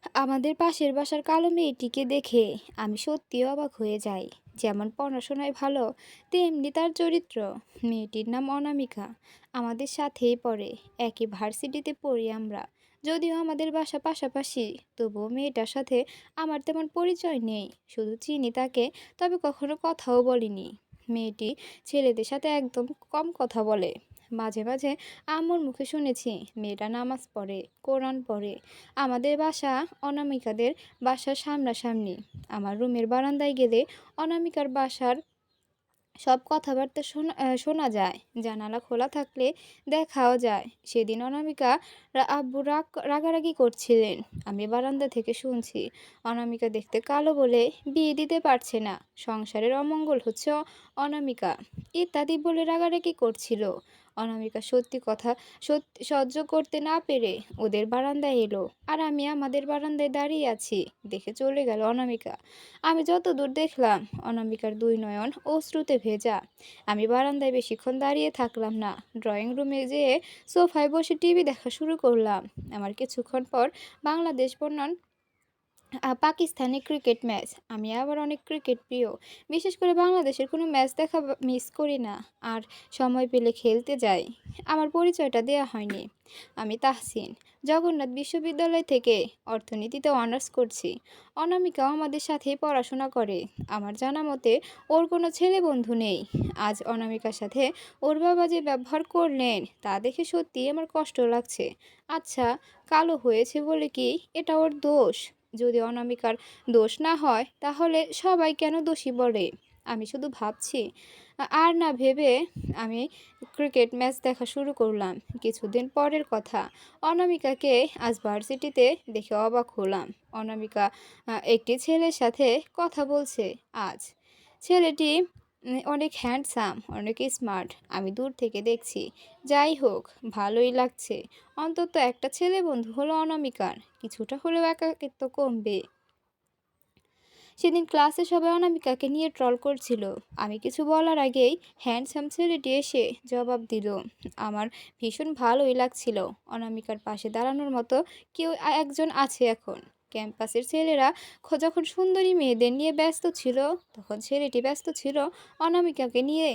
আমাদের পাশের বাসার কালো মেয়েটিকে দেখে আমি সত্যিই অবাক হয়ে যাই। যেমন পড়াশোনায় ভালো, তেমনি তার চরিত্র। মেয়েটির নাম অনামিকা। আমাদের সাথেই পড়ে, একই ভার্সিটিতে পড়ি আমরা। যদিও আমাদের বাসা পাশাপাশি, তবুও মেয়েটার সাথে আমার তেমন পরিচয় নেই। শুধু চিনি তাকে, তবে কখনো কথাও বলিনি। মেয়েটি ছেলেদের সাথে একদম কম কথা বলে। মাঝে মাঝে আম্মুর মুখে শুনেছি মেয়েটা নামাজ পড়ে, কোরআন পড়ে। আমাদের বাসা অনামিকাদের বাসার সামনাসামনি। আমার রুমের বারান্দায় গেলে অনামিকার বাসার সব কথাবার্তা শোনা যায়। জানালা খোলা থাকলে দেখাও যায়। সেদিন অনামিকা আব্বু রাগারাগি করছিলেন। আমি বারান্দা থেকে শুনছি। অনামিকা দেখতে কালো বলে বিয়ে দিতে পারছে না, সংসারের অমঙ্গল হচ্ছে অনামিকা ইত্যাদি বলে রাগারাগি করছিল। অনামিকা সত্যি কথা সত্যি সহ্য করতে না পেরে ওদের বারান্দায় এলো, আর আমি আমাদের বারান্দায় দাঁড়িয়ে আছি দেখে চলে গেল অনামিকা। আমি যতদূর দেখলাম অনামিকার দুই নয়ন অশ্রুতে ভেজা। আমি বারান্দায় বেশিক্ষণ দাঁড়িয়ে থাকলাম না, ড্রয়িং রুমে যেয়ে সোফায় বসে টিভি দেখা শুরু করলাম। আমার কিছুক্ষণ পর বাংলাদেশ বনাম পাকিস্তানি ক্রিকেট ম্যাচ। আমি আবার অনেক ক্রিকেট প্রিয়। বিশেষ করে বাংলাদেশের কোনো ম্যাচ দেখা মিস করি না। আর সময় পেলে খেলতে যাই। আমার পরিচয়টা দেয়া হয়নি। আমি তাহসিন, জগন্নাথ বিশ্ববিদ্যালয় থেকে অর্থনীতিতে অনার্স করছি। অনামিকাও আমাদের সাথেই পড়াশোনা করে। আমার জানা মতে ওর কোনো ছেলে বন্ধু নেই। আজ অনামিকার সাথে ওর বাবা যে ব্যবহার করলেন তা দেখে সত্যিই আমার কষ্ট লাগছে। আচ্ছা, কালো হয়েছে বলে কি এটা ওর দোষ? যদি অনামিকার দোষ না হয় তাহলে সবাই কেন দোষী বলে? আমি শুধু ভাবছি, আর না ভেবে আমি ক্রিকেট ম্যাচ দেখা শুরু করলাম। কিছুদিন পরের কথা, অনামিকাকে আজ ভার্সিটিতে দেখে অবাক হলাম। অনামিকা একটি ছেলের সাথে কথা বলছে আজ। ছেলেটি অনেক হ্যান্ডসাম, অনেক স্মার্ট। আমি দূর থেকে দেখছি। যাই হোক, ভালোই লাগছে। অন্তত একটা ছেলে বন্ধু হলো অনামিকার। কিছুটা হলেও একাকিত্ব কমবে। সেদিন ক্লাসে সবাই অনামিকাকে নিয়ে ট্রল করছিল। আমি কিছু বলার আগেই হ্যান্ডসাম ছেলেটি এসে জবাব দিল। আমার ভীষণ ভালোই লাগছিল। অনামিকার পাশে দাঁড়ানোর মতো কেউ একজন আছে এখন। ক্যাম্পাসের ছেলেরা যখন সুন্দরী মেয়েদের নিয়ে ব্যস্ত ছিল, তখন ছেলেটি ব্যস্ত ছিল অনামিকাকে নিয়ে।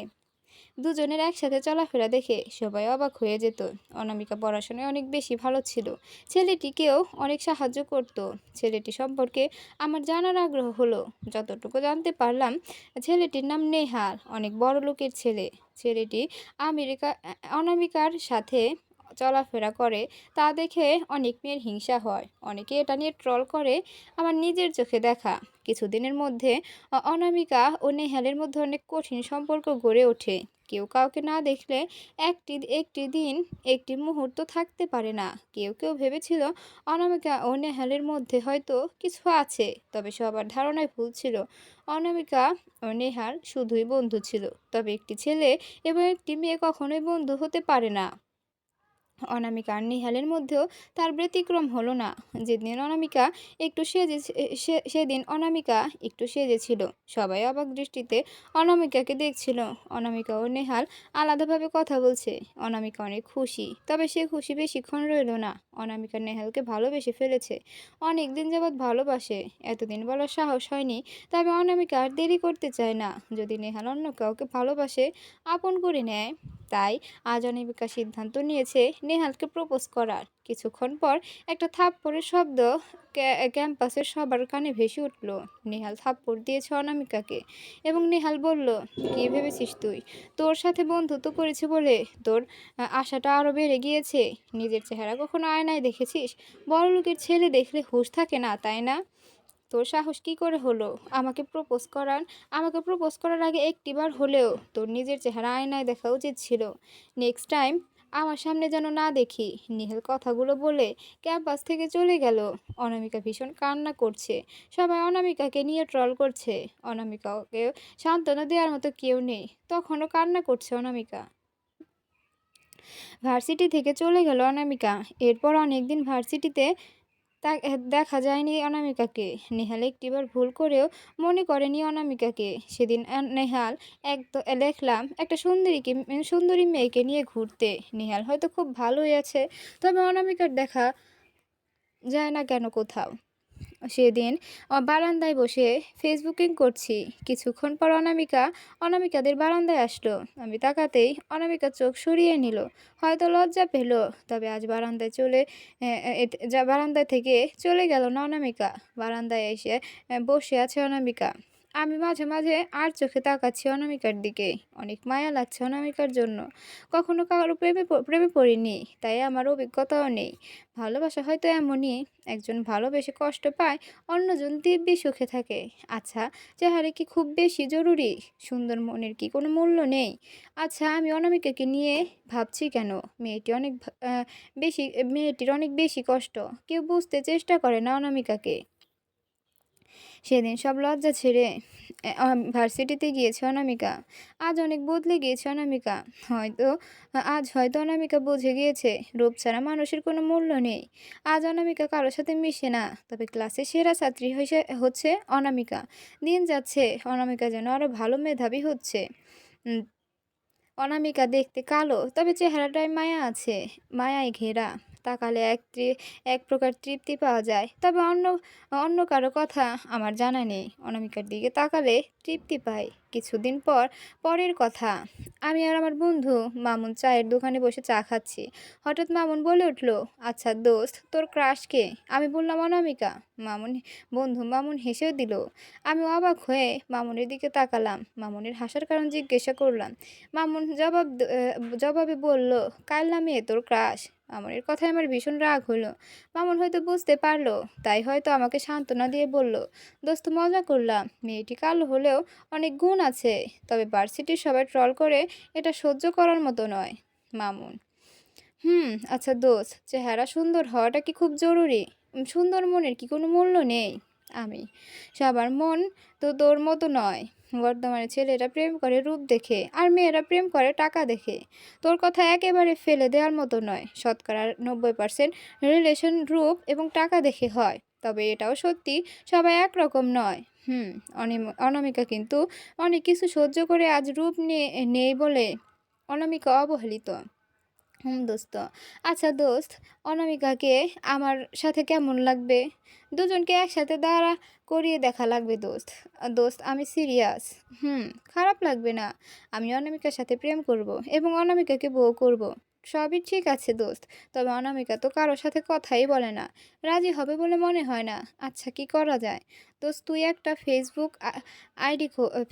দুজনের একসাথে চলাফেরা দেখে সবাই অবাক হয়ে যেত। অনামিকা পড়াশোনায় অনেক বেশি ভালো ছিল। ছেলেটিকেও অনেক সাহায্য করত। ছেলেটি সম্পর্কে আমার জানার আগ্রহ হলো। যতটুকু জানতে পারলাম, ছেলেটির নাম নেহাল, অনেক বড় লোকের ছেলে। ছেলেটি অনামিকার সাথে চলাফেরা করে, তা দেখে অনেক মেয়ের হিংসা হয়। অনেকে এটা নিয়ে ট্রল করে। আমার নিজের চোখে দেখা কিছুদিনের মধ্যে অনামিকা ও নেহালের মধ্যে অনেক কঠিন সম্পর্ক গড়ে ওঠে। কেউ কাউকে না দেখলে একটি একটি দিন একটি মুহূর্ত থাকতে পারে না। কেউ কেউ ভেবেছিল অনামিকা ও নেহালের মধ্যে হয়তো কিছু আছে, তবে সবার ধারণায় ভুল ছিল। অনামিকা ও নেহাল শুধুই বন্ধু ছিল। তবে একটি ছেলে এবং একটি মেয়ে কখনোই বন্ধু হতে পারে না। অনামিকা আর নিহালের মধ্যেও তার ব্যতিক্রম হলো না। যেদিন অনামিকা একটু সেজে সেদিন অনামিকা একটু সেজেছিল। সবাই অবাক দৃষ্টিতে অনামিকাকে দেখছিল। অনামিকা ও নেহাল আলাদাভাবে কথা বলছে। অনামিকা অনেক খুশি, তবে সে খুশি বেশিক্ষণ রইল না। অনামিকা নেহালকে ভালোবেসে ফেলেছে। অনেক দিন যাবৎ ভালোবাসে। এতদিন বলার সাহস হয়নি, তবে অনামিকা আর দেরি করতে চায় না। যদি নেহাল অন্য কাউকে ভালোবাসে, আপন করে নেয়, তাই আজ অনামিকা সিদ্ধান্ত নিয়েছে নেহালকে প্রপোজ করার। কিছুক্ষণ পর একটা থাপ্পড়ের শব্দ ক্যাম্পাসের সবার কানে ভেসে উঠল। নেহাল থাপ্পড় দিয়েছে অনামিকাকে এবং নেহাল বলল, কি ভেবেছিস তুই? তোর সাথে বন্ধুত্ব করেছে বলে তোর আশাটা আরও বেড়ে গিয়েছে? নিজের চেহারা কখনো আয়নায় দেখেছিস? বড়লোকের ছেলে দেখলে হুঁশ থাকে না, তাই না? তোর সাহস কি করে হলো আমাকে প্রপোজ করার? আমাকে প্রপোজ করার আগে একটিবার হলেও তোর নিজের চেহারা আয়নায় দেখা উচিত ছিল। নেক্সট টাইম আমার সামনে যেন না দেখি। নিহাল কথাগুলো বলে ক্যাম্পাস থেকে চলে গেল। অনামিকা ভীষণ কান্না করছে। সবাই অনামিকাকে নিয়ে ট্রল করছে। অনামিকাকে সান্ত্বনা দেওয়ার মতো কেউ নেই। তখনও কান্না করছে অনামিকা। ভার্সিটি থেকে চলে গেল অনামিকা। এরপর অনেকদিন ভার্সিটিতে দেখা যায়নি অনামিকাকে। নেহাল একটিবার ভুল করেও মনে করেনি অনামিকাকে। সেদিন নেহাল দেখলাম একটা সুন্দরী মেয়েকে নিয়ে ঘুরতে। নেহাল হয়তো খুব ভালোই আছে, তবে অনামিকার দেখা যায় না কেন কোথাও। সেদিন বারান্দায় বসে ফেসবুকিং করছি। কিছুক্ষণ পর অনামিকাদের বারান্দায় আসলো। আমি তাকাতেই অনামিকা চোখ সরিয়ে নিল। হয়তো লজ্জা পেল। তবে আজ বারান্দা থেকে চলে গেল না অনামিকা। বারান্দায় এসে বসে আছে অনামিকা। আমি মাঝে মাঝে আর চোখে তাকাচ্ছি অনামিকার দিকে। অনেক মায়া লাগছে অনামিকার জন্য। কখনো কারো প্রেমে পড়িনি, তাই আমার অভিজ্ঞতাও নেই। ভালোবাসা হয়তো এমনই, একজন ভালোবেসে কষ্ট পায়, অন্যজন দিব্যি সুখে থাকে। আচ্ছা, চেহারা কি খুব বেশি জরুরি? সুন্দর মনের কি কোনো মূল্য নেই? আচ্ছা, আমি অনামিকাকে নিয়ে ভাবছি কেন? মেয়েটির অনেক বেশি কষ্ট। কেউ বুঝতে চেষ্টা করে না অনামিকাকে। সেদিন সব লজ্জা ছেড়ে ভার্সিটিতে গিয়েছে অনামিকা। আজ অনেক বদলে গিয়েছে অনামিকা। আজ হয়তো অনামিকা বুঝে গিয়েছে রূপ ছাড়া মানুষের কোনো মূল্য নেই। আজ অনামিকা কারোর সাথে মিশে না, তবে ক্লাসের সেরা ছাত্রী হচ্ছে অনামিকা। দিন যাচ্ছে, অনামিকা যেন আরো ভালো মেধাবী হচ্ছে। উম, অনামিকা দেখতে কালো, তবে চেহারাটায় মায়া আছে, মায়ায় ঘেরা। তাকালে এক প্রকার তৃপ্তি পাওয়া যায়। তবে অন্য অন্য কারো কথা আমার জানা নেই। অনামিকার দিকে তাকালে তৃপ্তি পাই। পরের কথা, আমি আর আমার বন্ধু মামুন চায়ের দোকানে বসে চা খাচ্ছি। হঠাৎ মামুন বলে উঠল, আচ্ছা দোস্ত, তোর ক্রাশ কে? আমি বললাম অনামিকা। মামুন হেসেও দিল। আমি অবাক হয়ে মামুনের দিকে তাকালাম। মামুনের হাসার কারণ জিজ্ঞাসা করলাম। জবাবে বলল, কাইল্লা মেয়ে তোর ক্রাশ। মামুনের কথায় আমার ভীষণ রাগ হলো। মামুন হয়তো বুঝতে পারলো, তাই হয়তো আমাকে সান্ত্বনা দিয়ে বলল, দোস্ত মজা করলাম, মেয়েটি কালো হলেও অনেক গুণ আছে। তবে ভার্সিটির সবাই ট্রল করে, এটা সহ্য করার মতো নয়। মামুন: আচ্ছা দোস্ত, চেহারা সুন্দর হওয়াটা কি খুব জরুরি? সুন্দর মনের কি কোনো মূল্য নেই? আমি: সবার মন তো তোর মতো নয়। বর্তমানে ছেলেরা প্রেম করে রূপ দেখে, আর মেয়েরা প্রেম করে টাকা দেখে। তোর কথা একেবারে ফেলে দেওয়ার মতো নয়। শতকরা 90% রিলেশন রূপ এবং টাকা দেখে হয়। তবে এটাও সত্যি, সবাই একরকম নয়। অনামিকা কিন্তু অনেক কিছু সহ্য করে আজ রূপ নেই বলে অনামিকা অবহেলিত। দোস্ত। আচ্ছা দোস্ত, অনামিকাকে আমার সাথে কেমন লাগবে? দুজনকে একসাথে দাঁড়া করিয়ে দেখা লাগবে দোস্ত। দোস্ত, আমি সিরিয়াস। খারাপ লাগবে না। আমি অনামিকার সাথে প্রেম করব এবং অনামিকাকে বউ করব। সবই ঠিক আছে দোস্ত। তবে অনামিকা তো কারোর সাথে কথাই বলে না। রাজি হবে বলে মনে হয় না। আচ্ছা, কি করা যায়? দোস্ত, তুই একটা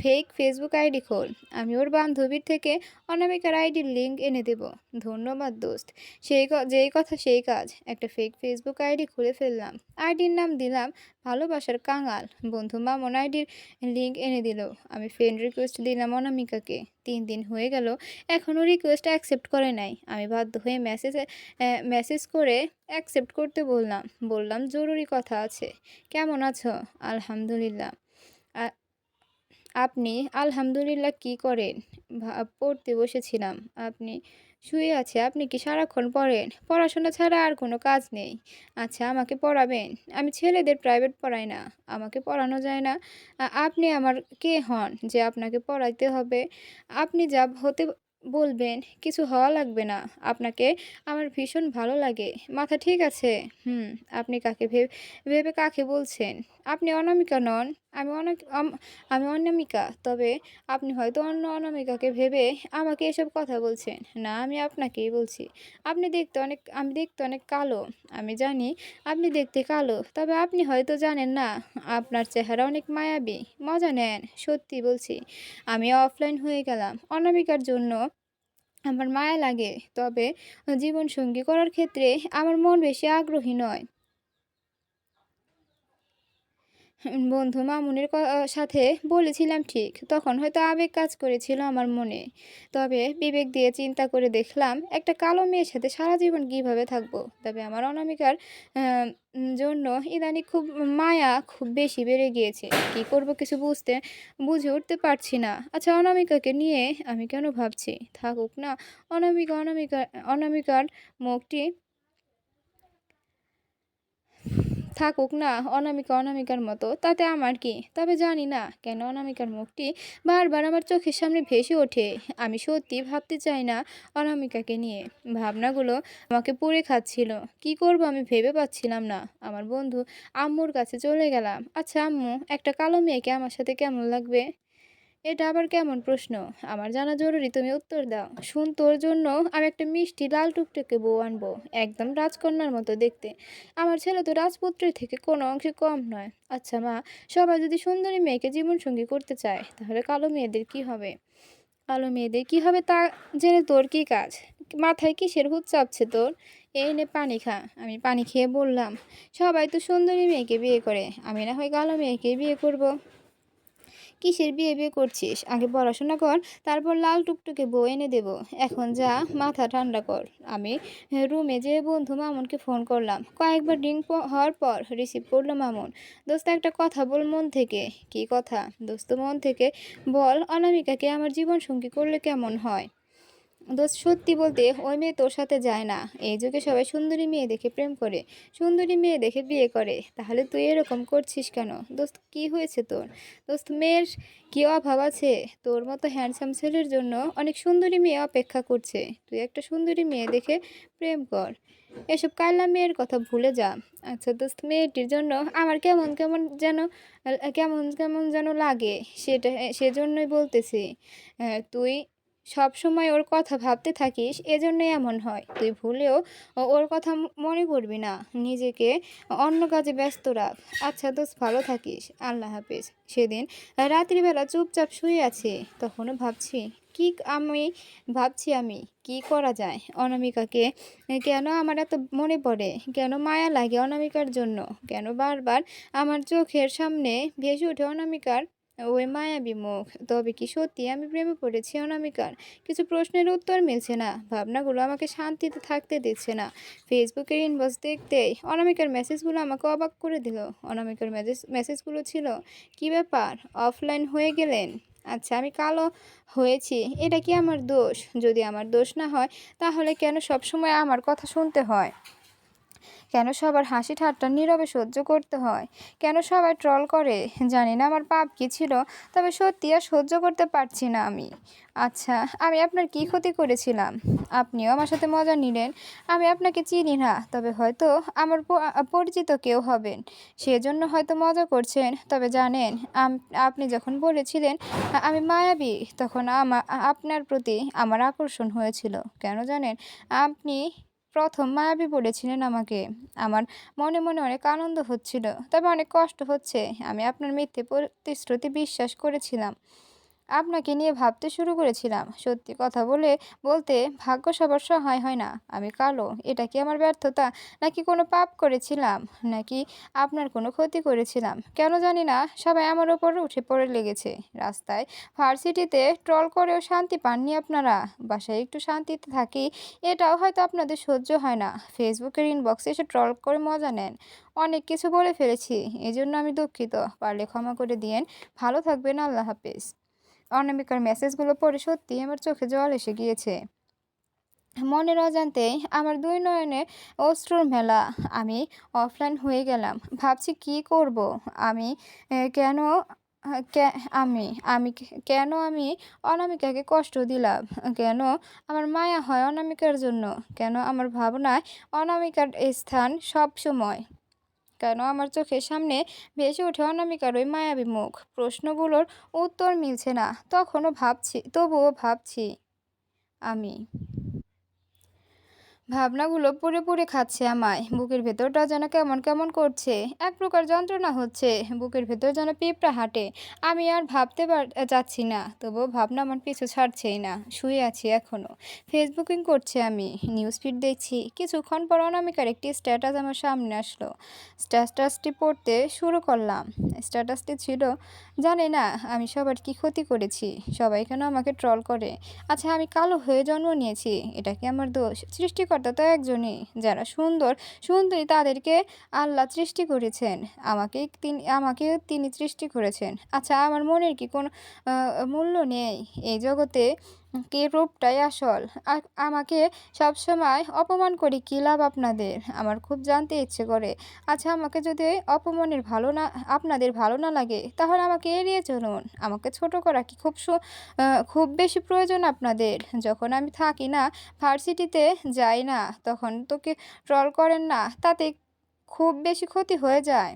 ফেক ফেসবুক আইডি খোল। আমি ওর বান্ধবীর থেকে অনামিকার আইডির লিঙ্ক এনে দেব। ধন্যবাদ দোস্ত। যেই কথা সেই কাজ। একটা ফেক ফেসবুক আইডি খুলে ফেললাম। আইডির নাম দিলাম ভালোবাসার কাঙাল। বন্ধু মামুন আইডির লিঙ্ক এনে দিল। আমি ফ্রেন্ড রিকোয়েস্ট দিলাম অনামিকাকে। 3 দিন হয়ে গেল, এখনও রিকোয়েস্ট অ্যাকসেপ্ট করে নাই। আমি বাধ্য হয়ে মেসেজ করে অ্যাকসেপ্ট করতে বললাম জরুরি কথা আছে। কেমন আছো? আলহামদুলিল্লাহ। আ- আপনি? আলহামদুলিল্লাহ। কি করেন? পড়তে বসেছিলাম। আপনি? শুয়ে আছি। আপনি কি সারাক্ষণ পড়েন? পড়াশোনা ছাড়া আর কোনো কাজ নেই। আচ্ছা, আমাকে পড়াবেন? আমি ছেলেদের প্রাইভেট পড়াই না। আমাকে পড়ানো যায় না। আপনি আমার কে হন যে আপনাকে পড়াইতে হবে? আপনি যা হতে বলবেন, কিছু হওয়া লাগবে না। আপনাকে আমার ভীষণ ভালো লাগে। মাথা ঠিক আছে? হুম। আপনি ভেবে কাকে বলছেন? আপনি অনামিকা নন। আমি অনেক আমি অনামিকা। তবে আপনি হয়তো অন্য অনামিকাকে ভেবে আমাকে এসব কথা বলছেন। না, আমি আপনাকেই বলছি। আমি দেখতে অনেক কালো। আমি জানি আপনি দেখতে কালো। তবে আপনি হয়তো জানেন না, আপনার চেহারা অনেক মায়াবী। মজা নেন, সত্যি বলছি। আমি অফলাইন হয়ে গেলাম। অনামিকার জন্য আমার মায়া লাগে। তবে জীবনসঙ্গী করার ক্ষেত্রে আমার মন বেশি আগ্রহী নয়। বন্ধু মামুনের সাথে বলেছিলাম ঠিক, তখন হয়তো আবেগ কাজ করেছিল আমার মনে। তবে বিবেক দিয়ে চিন্তা করে দেখলাম, একটা কালো মেয়ের সাথে সারা জীবন কীভাবে থাকবো। তবে আমার অনামিকার জন্য ইদানিং মায়া খুব বেশি বেড়ে গিয়েছে। কি করব কিছু বুঝে উঠতে পারছি না। আচ্ছা, অনামিকাকে নিয়ে আমি কেন ভাবছি? থাকুক না। অনামিকার মুখটি থাকুক না অনামিকা অনামিকার মতো, তাতে আমার কি? তবে জানি না কেন অনামিকার মুখটি বারবার আমার চোখের সামনে ভেসে ওঠে। আমি সত্যি ভাবতে চাই না অনামিকাকে নিয়ে। ভাবনাগুলো আমাকে পুড়ে খাচ্ছিল। কি করব আমি ভেবে পাচ্ছিলাম না। আমার বন্ধু আম্মুর কাছে চলে গেলাম। আচ্ছা আম্মু, একটা কালো মেয়েকে আমার সাথে কেমন লাগবে? এটা আবার কেমন প্রশ্ন? আমার জানা জরুরি, তুমি উত্তর দাও। শুন, তোর জন্য আমি একটা মিষ্টি লাল টুকটুকে বউ আনবো, একদম রাজকন্যার মতো দেখতে। আমার ছেলে তো রাজপুত্রের থেকে কোনো অংশে কম নয়। আচ্ছা মা, সবাই যদি সুন্দরী মেয়েকে জীবনসঙ্গী করতে চায়, তাহলে কালো মেয়েদের কি হবে? কালো মেয়েদের কি হবে তা জেনে তোর কি কাজ? মাথায় কিসের ভূত চাপছে তোর? এই নে পানি খা। আমি পানি খেয়ে বললাম, সবাই তো সুন্দরী মেয়েকে বিয়ে করে, আমি না হয় কালো মেয়েকে বিয়ে করব। কিসের বিয়ে বিয়ে করছিস? আগে পড়াশোনা কর, তারপর লাল টুকটুকে বউ এনে দেব। এখন যা, মাথা ঠান্ডা কর। আমি রুমে যেয়ে বন্ধু মামুনকে ফোন করলাম। কয়েকবার রিং হওয়ার পর রিসিভ করলো মামুন। দোস্ত, একটা কথা বল মন থেকে। কি কথা? দোস্ত, মন থেকে বল, অনামিকাকে আমার জীবনসঙ্গী করলে কেমন হয়? দোস্ত, সত্যি বলতে ওই মেয়ে তোর সাথে যায় না। এই যুগে সবাই সুন্দরী মেয়ে দেখে প্রেম করে, সুন্দরী মেয়ে দেখে বিয়ে করে। তাহলে তুই এরকম করছিস কেন? দোস্ত, কি হয়েছে তোর? দোস্ত, মেয়ের কি অভাব আছে? তোর মতো হ্যান্ডসাম ছেলের জন্য অনেক সুন্দরী মেয়ে অপেক্ষা করছে। তুই একটা সুন্দরী মেয়ে দেখে প্রেম কর। এসব কাল্লা মেয়ের কথা ভুলে যা। আচ্ছা দোস্ত, মেয়েটির জন্য আমার কেমন কেমন যেন কেমন কেমন যেন লাগে, সেটা সেজন্যই বলতেছি। তুই সব সময় ওর কথা ভাবতে থাকিস, এজন্যই এমন হয়। তুই ভুলেও ওর কথা মনে করবি না। নিজেকে অন্য কাজে ব্যস্ত রাখ। আচ্ছা দোস্ত, ভালো থাকিস। আল্লাহ হাফেজ। সেদিন রাত্রিবেলা চুপচাপ শুয়ে আছি, তখনও ভাবছি কি আমি আমি কি করা যায়। অনামিকাকে কেন আমার এত মনে পড়ে, কেন মায়া লাগে অনামিকার জন্য, কেন বারবার আমার চোখের সামনে ভেসে ওঠে অনামিকার ওই মায়াবী মুখ। তবে কি সত্যি আমি প্রেমে পড়েছি অনামিকার? কিছু প্রশ্নের উত্তর মিলছে না। ভাবনাগুলো আমাকে শান্তিতে থাকতে দিচ্ছে না। ফেসবুকের ইনবক্স দেখতেই অনামিকার মেসেজগুলো আমাকে অবাক করে দিল। অনামিকার মেসেজগুলো ছিল, কি ব্যাপার, অফলাইন হয়ে গেলেন? আচ্ছা, আমি কালো হয়েছি, এটা কি আমার দোষ? যদি আমার দোষ না হয়, তাহলে কেন সবসময় আমার কথা শুনতে হয়? কেন সবার হাসি ঠাট্টা নীরবে সহ্য করতে হয়? কেন সবাই ট্রল করে? জানি না আমার পাপ কী ছিল, তবে সত্যি আর সহ্য করতে পারছি না আমি। আচ্ছা, আমি আপনার কী ক্ষতি করেছিলাম? আপনিও আমার সাথে মজা নিলেন। আমি আপনাকে চিনি না, তবে হয়তো আমার পরিচিত কেউ হবেন, সেজন্য হয়তো মজা করছেন। তবে জানেন, আপনি যখন বলেছিলেন আমি মায়াবী, তখন আপনার প্রতি আমার আকর্ষণ হয়েছিল। কেন জানেন? আপনি প্রথম মায়াবী বলেছিলেন আমাকে। আমার মনে মনে অনেক আনন্দ হচ্ছিল, তবে অনেক কষ্ট হচ্ছে। আমি আপনার মিথ্যে প্রতিশ্রুতি বিশ্বাস করেছিলাম। আপনাকে নিয়ে ভাবতে শুরু করেছিলাম। সত্যি কথা বলতে ভাগ্য সবার সহায় হয় না। আমি কালো, এটা কি আমার ব্যর্থতা? নাকি কোনো পাপ করেছিলাম? নাকি আপনার কোনো ক্ষতি করেছিলাম? কেন জানি না, সবাই আমার ওপর উঠে পড়ে লেগেছে। রাস্তায়, ভার্সিটিতে ট্রল করেও শান্তি পাননি আপনারা। বাসায় একটু শান্তিতে থাকি, এটাও হয়তো আপনাদের সহ্য হয় না। ফেসবুকের ইনবক্সে এসে ট্রল করে মজা নেন। অনেক কিছু বলে ফেলেছি, এজন্য আমি দুঃখিত। পারলে ক্ষমা করে দিয়েন। ভালো থাকবেন। আল্লাহ হাফেজ। অনামিকার মেসেজগুলো পড়ে সত্যিই আমার চোখে জল এসে গিয়েছে। মনের অজান্তেই আমার দুই নয়নে অশ্রুর মেলা। আমি অফলাইন হয়ে গেলাম। ভাবছি কি করব আমি? কেন আ কে আমি আমি কেন আমি অনামিকাকে কষ্ট দিলাম? কেন আমার মায়া হয় অনামিকার জন্য? কেন আমার ভাবনায় অনামিকার স্থান সবসময়? কেন আমার চোখের সামনে ভেসে ওঠে অনামিকার ওই মায়াবী মুখ? প্রশ্নগুলোর উত্তর মিলছে না। তবুও ভাবছি আমি। ভাবনাগুলো পুড়ে পুড়ে খাচ্ছে আমায়। বুকের ভেতরটা যেন কেমন কেমন করছে। এক প্রকার যন্ত্রণা হচ্ছে। বুকের ভেতর যেন পিঁপড়া হাঁটে। আমি আর ভাবতে চাচ্ছি না, তবুও ভাবনা আমার পিছু ছাড়ছেই না। শুয়ে আছি এখনো। ফেসবুকিং করছি আমি। নিউজ ফিড দেখছি। কিছুক্ষণ পর অনামিকার একটি স্ট্যাটাস আমার সামনে আসলো। স্ট্যাটাসটি পড়তে শুরু করলাম। স্ট্যাটাসটি ছিল, জানি না আমি সবার কি ক্ষতি করেছি। সবাই কেন আমাকে ট্রল করে। আচ্ছা, আমি কালো হয়ে জন্ম নিয়েছি, এটা কি আমার দোষ? সৃষ্টিকর্তা তো একজনই। যারা সুন্দরী তাদেরকে আল্লাহ সৃষ্টি করেছেন। আমাকেও তিনি সৃষ্টি করেছেন। আচ্ছা, আমার মনের কি কোনো মূল্য নেই এই জগতে? কি রূপটাই আসল। আমাকে সবসময় অপমান করে কি লাভ আপনাদের? আমার খুব জানতে ইচ্ছে করে। আচ্ছা, আমাকে যদি অপমানের ভালো না আপনাদের ভালো না লাগে, তাহলে আমাকে এড়িয়ে চলুন। আমাকে ছোট করা কি খুব বেশি প্রয়োজন আপনাদের? যখন আমি থাকি না, ভার্সিটিতে যাই না, তখন তোকে ট্রল করেন না, তাতে খুব বেশি ক্ষতি হয়ে যায়।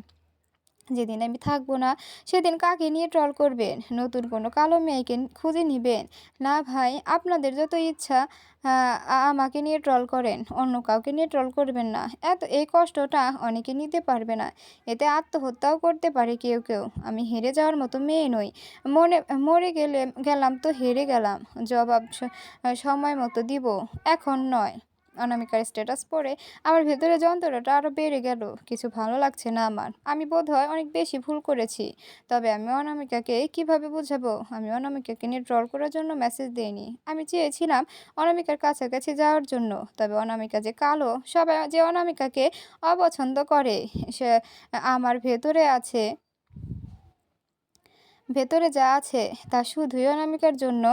যেদিন আমি থাকবো না, সেদিন কাকে নিয়ে ট্রল করবেন? নতুন কোনো কালো মেয়েকে খুঁজে নিবেন? না ভাই, আপনাদের যত ইচ্ছা আমাকে নিয়ে ট্রল করেন, অন্য কাউকে নিয়ে ট্রল করবেন না। এই কষ্টটা অনেকে নিতে পারবে না। এতে আত্মহত্যাও করতে পারে কেউ কেউ। আমি হেরে যাওয়ার মতো মেয়ে নই। মনে মরে গেলাম তো হেরে গেলাম। জবাব সময় মতো দিব, এখন নয়। অনামিকার স্ট্যাটাস পড়ে আমার ভেতরে যন্ত্রণাটা আরো বেড়ে গেল। কিছু ভালো লাগছে না আমার। আমি বোধহয় অনেক বেশি ভুল করেছি। তবে আমি অনামিকাকে কিভাবে বোঝাবো? আমি অনামিকাকে নিয়ে ট্রল করার জন্য মেসেজ দেইনি। আমি চেয়েছিলাম অনামিকার কাছাকাছি যাওয়ার জন্য। তবে অনামিকা যে কালো, সবাই যে অনামিকাকে অপছন্দ করে, সে আমার ভেতরে যা আছে তা শুধুই অনামিকার জন্য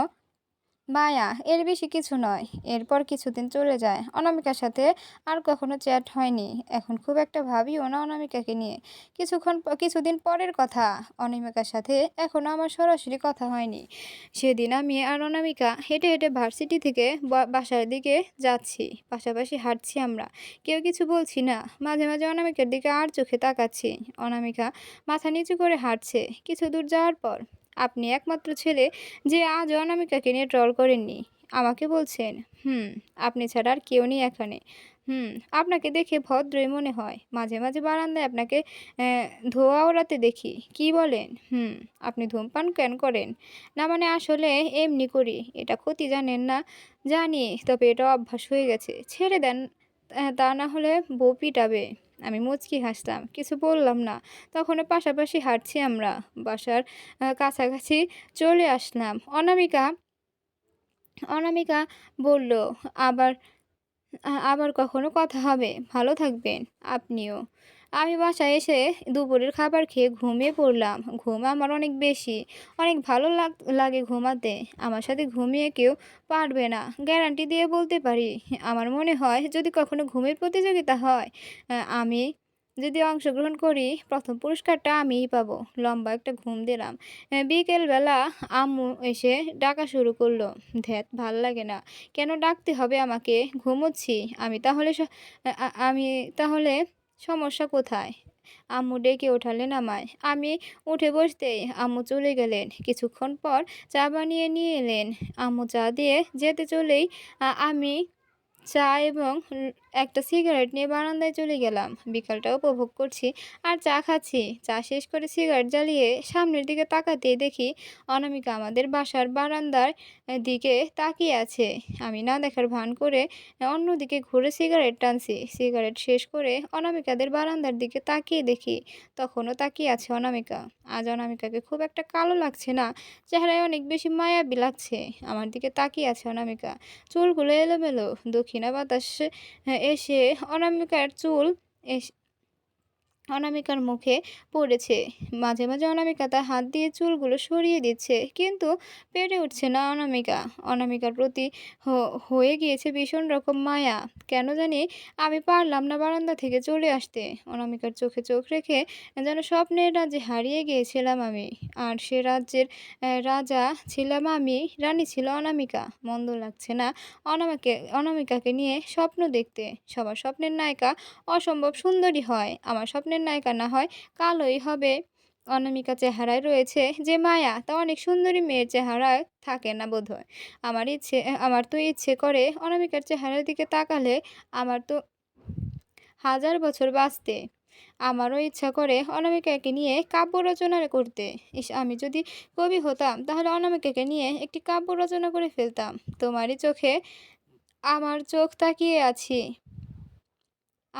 মায়া, এর বেশি কিছু নয়। এরপর কিছুদিন চলে যায়। অনামিকার সাথে আর কখনো চ্যাট হয়নি। এখন খুব একটা ভাবিও না অনামিকাকে নিয়ে। কিছুদিন পরের কথা, অনামিকার সাথে এখনো আমার সরাসরি কথা হয়নি। সেদিন আমি আর অনামিকা হেঁটে হেঁটে ভার্সিটি থেকে বাসার দিকে যাচ্ছি। পাশাপাশি হাঁটছি আমরা। কেউ কিছু বলছি না। মাঝে মাঝে অনামিকার দিকে আর চোখে তাকাচ্ছি। অনামিকা মাথা নিচু করে হাঁটছে। কিছু দূর যাওয়ার পর, আপনি একমাত্র ছেলে যে আজও অনামিকাকে নিয়ে ট্রল করেননি। আমাকে বলছেন, হুম, আপনি ছাড়া আর কেউ নেই এখানে। হুম, আপনাকে দেখে ভদ্রই মনে হয়। মাঝে মাঝে বারান্দায় আপনাকে ধোঁয়া ওড়াতে দেখি। কি বলেন? হুম, আপনি ধূমপান কেন করেন? না মানে আসলে এমনি করি। এটা ক্ষতি জানেন না? জানি, তবে এটা অভ্যাস হয়ে গেছে। ছেড়ে দেন, তা না হলে বউ পিটাবে। আমি মুচকি হাসলাম। কিছু বললাম না। তখনও পাশাপাশি হাঁটছি আমরা। বাসার কাছাকাছি চলে আসলাম। অনামিকা অনামিকা বলল, আবার আবার কখনো কথা হবে। ভালো থাকবেন। আপনিও। আমি বাসায় এসে দুপুরের খাবার খেয়ে ঘুমিয়ে পড়লাম। ঘুম আমার অনেক বেশি। অনেক ভালো লাগে ঘুমাতে। আমার সাথে ঘুমিয়ে কেউ পারবে না। গ্যারান্টি দিয়ে বলতে পারি। আমার মনে হয় যদি কখনো ঘুমের প্রতিযোগিতা হয়, আমি যদি অংশগ্রহণ করি, প্রথম পুরস্কারটা আমিই পাবো। লম্বা একটা ঘুম দিলাম। বিকেলবেলা আম্মু এসে ডাকা শুরু করলো। ধ্যাত, ভাল লাগে না। কেন ডাকতে হবে আমাকে? ঘুমোচ্ছি। আমি তাহলে সমস্যা কোথায়? আম্মু ডেকে ওঠালেন আমায়। আমি উঠে বসতেই আম্মু চলে গেলেন। কিছুক্ষণ পর চা বানিয়ে নিয়ে এলেন। আম্মু চা দিয়ে যেতে চলেই আমি চা এবং একটা সিগারেট নিয়ে বারান্দায় চলে গেলাম। বিকালটা উপভোগ করছি আর চা খাচ্ছি। চা শেষ করে সিগারেট জ্বালিয়ে সামনের দিকে তাকাতেই দেখি অনামিকা আমাদের বাসার বারান্দার দিকে তাকিয়ে আছে। আমি না দেখার ভান করে অন্যদিকে ঘুরে সিগারেট টানছি। সিগারেট শেষ করে অনামিকাদের বারান্দার দিকে তাকিয়ে দেখি তখনও তাকিয়ে আছে অনামিকা। আজ অনামিকাকে খুব একটা কালো লাগছে না। চেহারায় অনেক বেশি মায়াবী লাগছে। আমার দিকে তাকিয়ে আছে অনামিকা। চুলগুলো এলোমেলো। দক্ষিণা বাতাস এসে অনামিকার চুল এস অনামিকার মুখে পড়েছে। মাঝে মাঝে অনামিকা তার হাত দিয়ে চুলগুলো সরিয়ে দিচ্ছে, কিন্তু পেরে উঠছে না অনামিকা। অনামিকার প্রতি হয়ে গিয়েছে ভীষণ রকম মায়া। কেন জানি আমি পারলাম না বারান্দা থেকে চলে আসতে। অনামিকার চোখে চোখ রেখে যেন স্বপ্নের রাজ্যে হারিয়ে গিয়েছিলাম আমি। আর সে রাজ্যের রাজা ছিলাম আমি, রানী ছিল অনামিকা। মন্দ লাগছে না অনামিকাকে নিয়ে স্বপ্ন দেখতে। সবার স্বপ্নের নায়িকা অসম্ভব সুন্দরী হয়। আমার স্বপ্নের নায়িকা না হয় কালোই হবে। অনামিকা চেহারায় রয়েছে যে মায়া, তা অনেক সুন্দরী মেয়ের চেহারায় থাকে না বোধহয়। আমার তো ইচ্ছে করে অনামিকার চেহারার দিকে তাকালে আমার তো হাজার বছর বাঁচতে। আমারও ইচ্ছা করে অনামিকাকে নিয়ে কাব্য রচনা করতে। ইস, আমি যদি কবি হতাম, তাহলে অনামিকাকে নিয়ে একটি কাব্য রচনা করে ফেলতাম। তোমারই চোখে আমার চোখ তাকিয়ে আছি।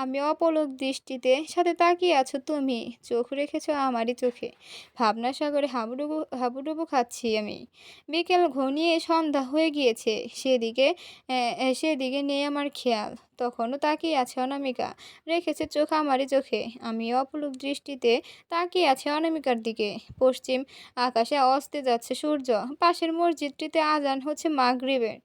আমি অপলক দৃষ্টিতে সাথে তাকিয়ে আছো তুমি। চোখ রেখেছো আমারই চোখে। ভাবনার সাগরে হাবুডুবু হাবুডুবু খাচ্ছি আমি। বিকেল ঘনিয়ে সন্ধ্যা হয়ে গিয়েছে। সেদিকে নেই আমার খেয়াল। তখনও তাকিয়ে আছে অনামিকা। রেখেছে চোখ আমারই চোখে। আমি অপলক দৃষ্টিতে তাকিয়ে আছি অনামিকার দিকে। পশ্চিম আকাশে অস্তে যাচ্ছে সূর্য। পাশের মসজিদটিতে আজান হচ্ছে মাগরিবের।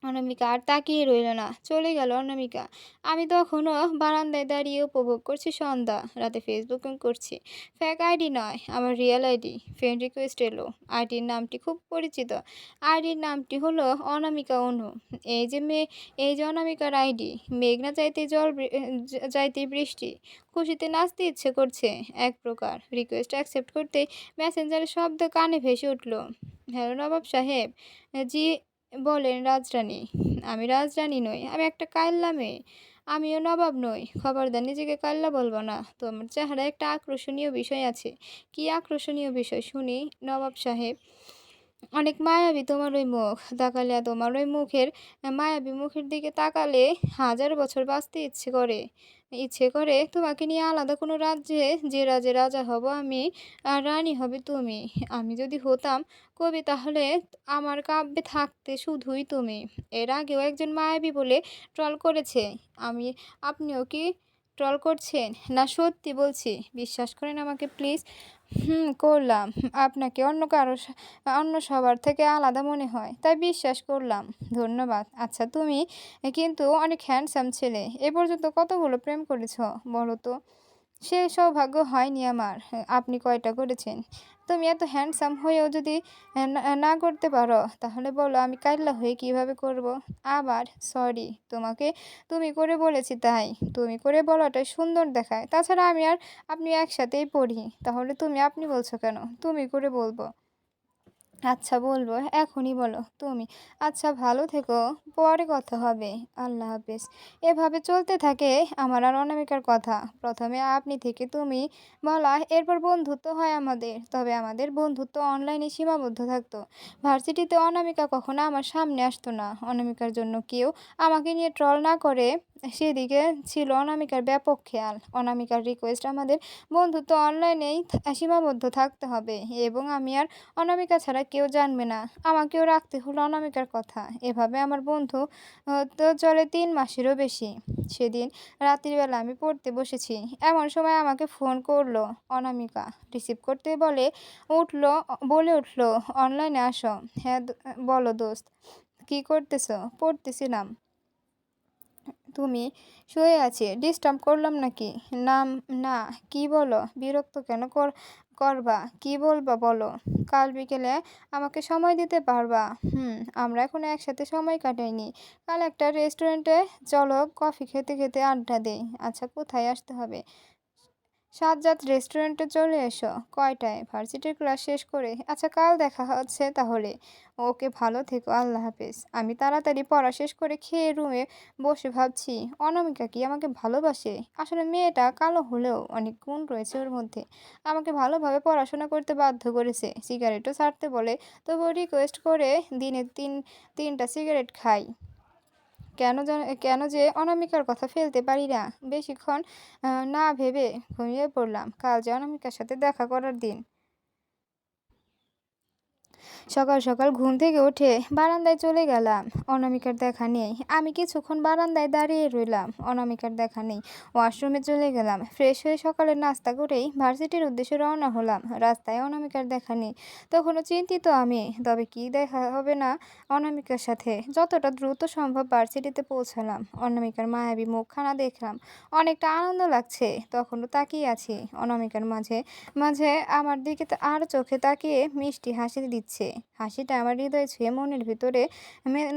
অনামিকা আর তাকিয়ে রইল না। চলে গেল অনামিকা। আমি তখনও বারান্দায় দাঁড়িয়ে উপভোগ করছি সন্ধ্যা। রাতে ফেসবুকিং করছি। ফেক আইডি নয়, আমার রিয়েল আইডি। ফ্রেন্ড রিকোয়েস্ট এলো। আইডির নামটি খুব পরিচিত। আইডির নামটি হলো অনামিকা অনু। এই যে মেয়ে, এই যে অনামিকার আইডি। মেঘনা চাইতে চাইতে বৃষ্টি। খুশিতে নাচতে ইচ্ছে করছে এক প্রকার। রিকোয়েস্ট অ্যাকসেপ্ট করতেই মেসেঞ্জারের শব্দ কানে ভেসে উঠল। হ্যালো নবাব সাহেব। জি বলেন রাজরানী। আমি রাজরানী নই, আমি একটা কাইল্লা মেয়ে। আমিও নবাব নই। খবরদার নিজেকে কাইল্লা বলবো না। তোমার চেহারায় একটা আকর্ষণীয় বিষয় আছে। কি আকর্ষণীয় বিষয় শুনি নবাব সাহেব? অনেক মায়াবী তোমার ওই মুখ। তাকালে তোমার ওই মায়াবী মুখের দিকে তাকালে হাজার বছর বাঁচতে ইচ্ছে করে তোমাকে নিয়ে আলাদা কোনো রাজ্যে, যে রাজে রাজা হব আমি আর রানী হবে তুমি। আমি যদি হতাম কবি তাহলে আমার কাব্যে থাকতে শুধুই তুমি। এর আগেও একজন মায়াবী বলে ট্রল করেছে। আমি আপনিও কি ট্রল করছেন? না সত্যি বলছি, বিশ্বাস করেন আমাকে প্লিজ। করলাম। আপনাকে অন্য সবার থেকে আলাদা মনে হয়, তাই বিশ্বাস করলাম। ধন্যবাদ। আচ্ছা তুমি কিন্তু অনেক হ্যান্ডসাম ছেলে। এ পর্যন্ত কতগুলো প্রেম করেছ বলো তো? সে সৌভাগ্য হয়নি আমার। আপনি কয়টা করেছেন? তুমি এত হ্যান্ডসাম হয়েও যদি না করতে পারো তাহলে বলো আমি কাইল্লা হয়ে কিভাবে করব? আবার সরি, তোমাকে তুমি করে বলেছি তাই। তুমি করে বলাটাই সুন্দর দেখায়। তাছাড়া আমি আর আপনি একসাথেই পড়ি। তাহলে তুমি আপনি বলছো কেন? তুমি করে বলবো। আচ্ছা বলবো, এখনই বলো তুমি। আচ্ছা ভালো থেকো, পরে কথা হবে। আল্লাহ হাফেজ। এভাবে চলতে থাকে আমার আর অনামিকার কথা। প্রথমে আপনি থেকে তুমি বলা, এরপর বন্ধুত্ব হয় আমাদের। তবে আমাদের বন্ধুত্ব অনলাইনে সীমাবদ্ধ থাকতো। ভার্সিটিতে অনামিকা কখনো আমার সামনে আসতো না। অনামিকার জন্য কেউ আমাকে নিয়ে ট্রল না করে সেদিকে ছিল অনামিকার ব্যাপক খেয়াল। অনামিকার রিকোয়েস্ট, আমাদের বন্ধুত্ব অনলাইনেই সীমাবদ্ধ থাকতে হবে এবং আমি আর অনামিকা ছাড়া কেউ জানবে না। আমাকেও রাখতে হলো অনামিকার কথা। এভাবে আমার বন্ধু তো চলে 3 মাসেরও বেশি। সেদিন রাত্রির বেলা আমি পড়তে বসেছি। এমন সময় আমাকে ফোন করলো অনামিকা। রিসিভ করতে বলে উঠলো অনলাইনে আসো। হ্যাঁ বলো দোস্ত, কি করতেছো? পড়তেছিলাম। তুমি শুয়ে আছি, ডিস্টার্ব করলাম নাকি? নাম না। কি বলো? বিরক্ত কেন করবা? কি বলবা বলো? কাল বিকেলে আমাকে সময় দিতে পারবা? আমরা এখনো একসাথে সময় কাটাইনি। কাল একটা রেস্টুরেন্টে চলো, কফি খেতে খেতে আড্ডা দেই। আচ্ছা কোথায় আসতে হবে? সাজ্জাদ রেস্টুরেন্টে চলে এসো। কয়টায়? ভার্সিটির ক্লাস শেষ করে। আচ্ছা কাল দেখা হচ্ছে তাহলে। ওকে ভালো থেকো, আল্লাহ হাফেজ। আমি তাড়াতাড়ি পড়া শেষ করে খেয়ে রুমে বসে ভাবছি অনামিকা কি আমাকে ভালোবাসে? আসলে মেয়েটা কালো হলেও অনেক গুণ রয়েছে ওর মধ্যে। আমাকে ভালোভাবে পড়াশোনা করতে বাধ্য করেছে। সিগারেটও ছাড়তে বলে, তবুও রিকোয়েস্ট করে দিনে তিনটা সিগারেট খাই। কেন যে অনামিকার কথা ফেলতে পারি না। বেশিক্ষণ না ভেবে ঘুমিয়ে পড়লাম। কাল যে অনামিকার সাথে দেখা করার দিন। সকাল সকাল ঘুম থেকে উঠে বারান্দায় চলে গেলাম। অনামিকার দেখা নেই। আমি কিছুক্ষণ বারান্দায় দাঁড়িয়ে রইলাম। অনামিকার দেখা নেই। ওয়াশরুমে চলে গেলাম। ফ্রেশ হয়ে সকালের নাস্তা করেই ভার্সিটির উদ্দেশ্যে রওনা হলাম। রাস্তায় অনামিকার দেখা নেই। তখনও চিন্তিত আমি। তবে কি দেখা হবে না অনামিকার সাথে? যতটা দ্রুত সম্ভব ভার্সিটিতে পৌঁছালাম। অনামিকার মায়াবী মুখখানা দেখলাম। অনেকটা আনন্দ লাগছে। তখনও তাকিয়ে আছি। অনামিকার মাঝে মাঝে আমার দিকে আর চোখে তাকিয়ে মিষ্টি হাসি দিচ্ছে। হাসিটা আমার হৃদয় ছুঁয়ে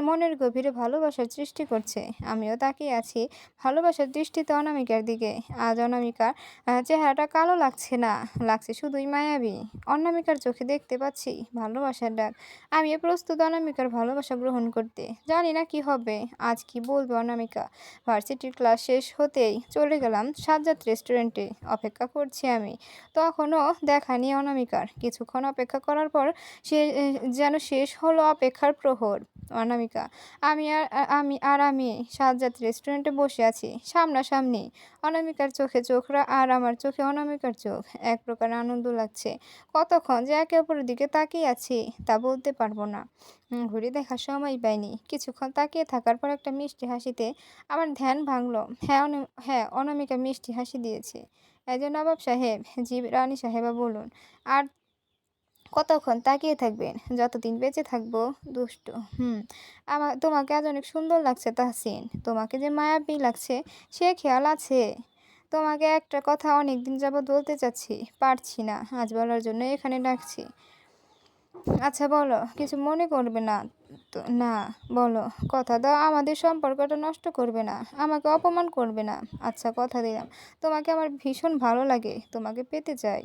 মনের গভীরে ভালোবাসার সৃষ্টি করছে। আমিও তাকিয়ে আছি ভালোবাসার দৃষ্টিতে অনামিকার দিকে। আজ অনামিকার চেহারাটা কালো লাগছে না, লাগছে শুধুই মায়াবী। অনামিকার চোখে দেখতে পাচ্ছি ভালোবাসার ডাক। আমিও প্রস্তুত অনামিকার ভালোবাসা গ্রহণ করতে। জানি না কি হবে, আজ কি বলবে অনামিকা। ভার্সিটির ক্লাস শেষ হতেই চলে গেলাম সাজ্জাদ রেস্টুরেন্টে। অপেক্ষা করছি আমি। তখনও দেখা নেই অনামিকার। কিছুক্ষণ অপেক্ষা করার পর সে যেন শেষ হলো অপেক্ষার প্রহর। অনামিকা। আমি সাজ্জাদ রেস্টুরেন্টে বসে আছি সামনাসামনি। অনামিকার চোখে চোখ আর আমার চোখে অনামিকার চোখ। এক প্রকার আনন্দ লাগছে। কতক্ষণ যে একে অপরের দিকে তাকিয়ে আছি তা বলতে পারবো না। ঘড়ি দেখার সময় পাইনি। কিছুক্ষণ তাকিয়ে থাকার পর একটা মিষ্টি হাসিতে আমার ধ্যান ভাঙলো। হ্যাঁ, অনামিকা মিষ্টি হাসি দিয়েছে। এই যে নবাব সাহেব, জি রানী সাহেবা বলুন। আর কতক্ষণ তাকিয়ে থাকবেন? যতদিন বেঁচে থাকবো। দুষ্টু। তোমাকে আজ অনেক সুন্দর লাগছে তাহসিন। তোমাকে যে মায়াবী লাগছে সে খেয়াল আছে? তোমাকে একটা কথা অনেকদিন যাবৎ বলতে চাচ্ছি, পারছি না। আজ বলার জন্য এখানে ডাকছি। আচ্ছা বলো, কিছু মনে করবে না তো? না, বলো। কথা দাও আমাদের সম্পর্কটা নষ্ট করবে না, আমাকে অপমান করবে না। আচ্ছা, কথা দিলাম। তোমাকে আমার ভীষণ ভালো লাগে, তোমাকে পেতে চাই।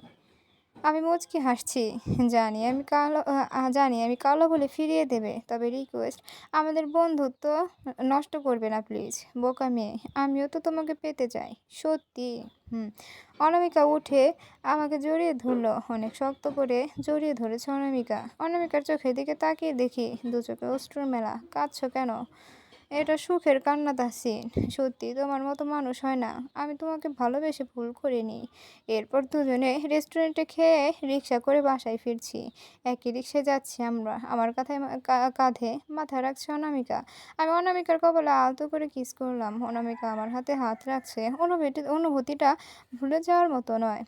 আমি মুচকি হাসছি। জানি আমি কালো বলে ফিরিয়ে দেবে, তবে রিকোয়েস্ট, আমাদের বন্ধুত্ব নষ্ট করবে না প্লিজ। বোকা মেয়ে, আমিও তো তোমাকে পেতে চাই। সত্যি? হুম। অনামিকা উঠে আমাকে জড়িয়ে ধরলো। অনেক শক্ত করে জড়িয়ে ধরেছে অনামিকা। অনামিকার চোখের দিকে তাকিয়ে দেখি দু চোখে অশ্রুর মেলা। কাঁদছো কেন? এটা সুখের কান্না তাহসিন। সত্যি তোমার মতো মানুষ হয় না। আমি তোমাকে ভালোবেসে ভুল করিনি। এরপর দুজনে রেস্টুরেন্টে খেয়ে রিক্সা করে বাসায় ফিরছি। একই রিক্সায় যাচ্ছি আমরা। আমার কাঁধে মাথা রাখছে অনামিকা। আমি অনামিকার কপালে আলতো করে কিস করলাম। অনামিকা আমার হাতে হাত রাখছে। অনুভূতিটা ভুলে যাওয়ার মতো নয়।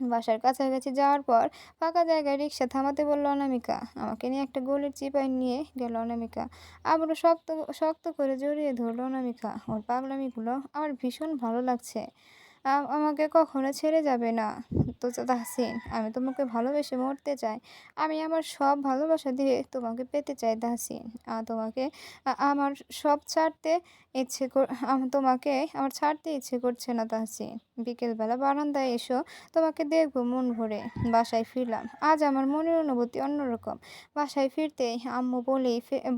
বাসার কাছাকাছি যাওয়ার পর ফাঁকা জায়গায় রিক্সা থামাতে বলল অনামিকা। আমাকে নিয়ে একটা গলির চিপায় নিয়ে গেল অনামিকা। আবারও শক্ত শক্ত করে জড়িয়ে ধরল অনামিকা। ওর পাগলামিগুলো আমার ভীষণ ভালো লাগছে। আমাকে কখনো ছেড়ে যাবে না তো তাহসিন? আমি তোমাকে ভালোবেসে মরতে চাই। আমি আমার সব ভালোবাসা দিয়ে তোমাকে পেতে চাই তাহসিন। তোমাকে আমার সব ছাড়তে তোমাকে আমার ছাড়তে ইচ্ছে করছে না তাহসিন। বিকেলবেলা বারান্দায় এসো, তোমাকে দেখবো মন ভরে। বাসায় ফিরলাম। আজ আমার মনের অনুভূতি অন্যরকম। বাসায় ফিরতেই আম্মু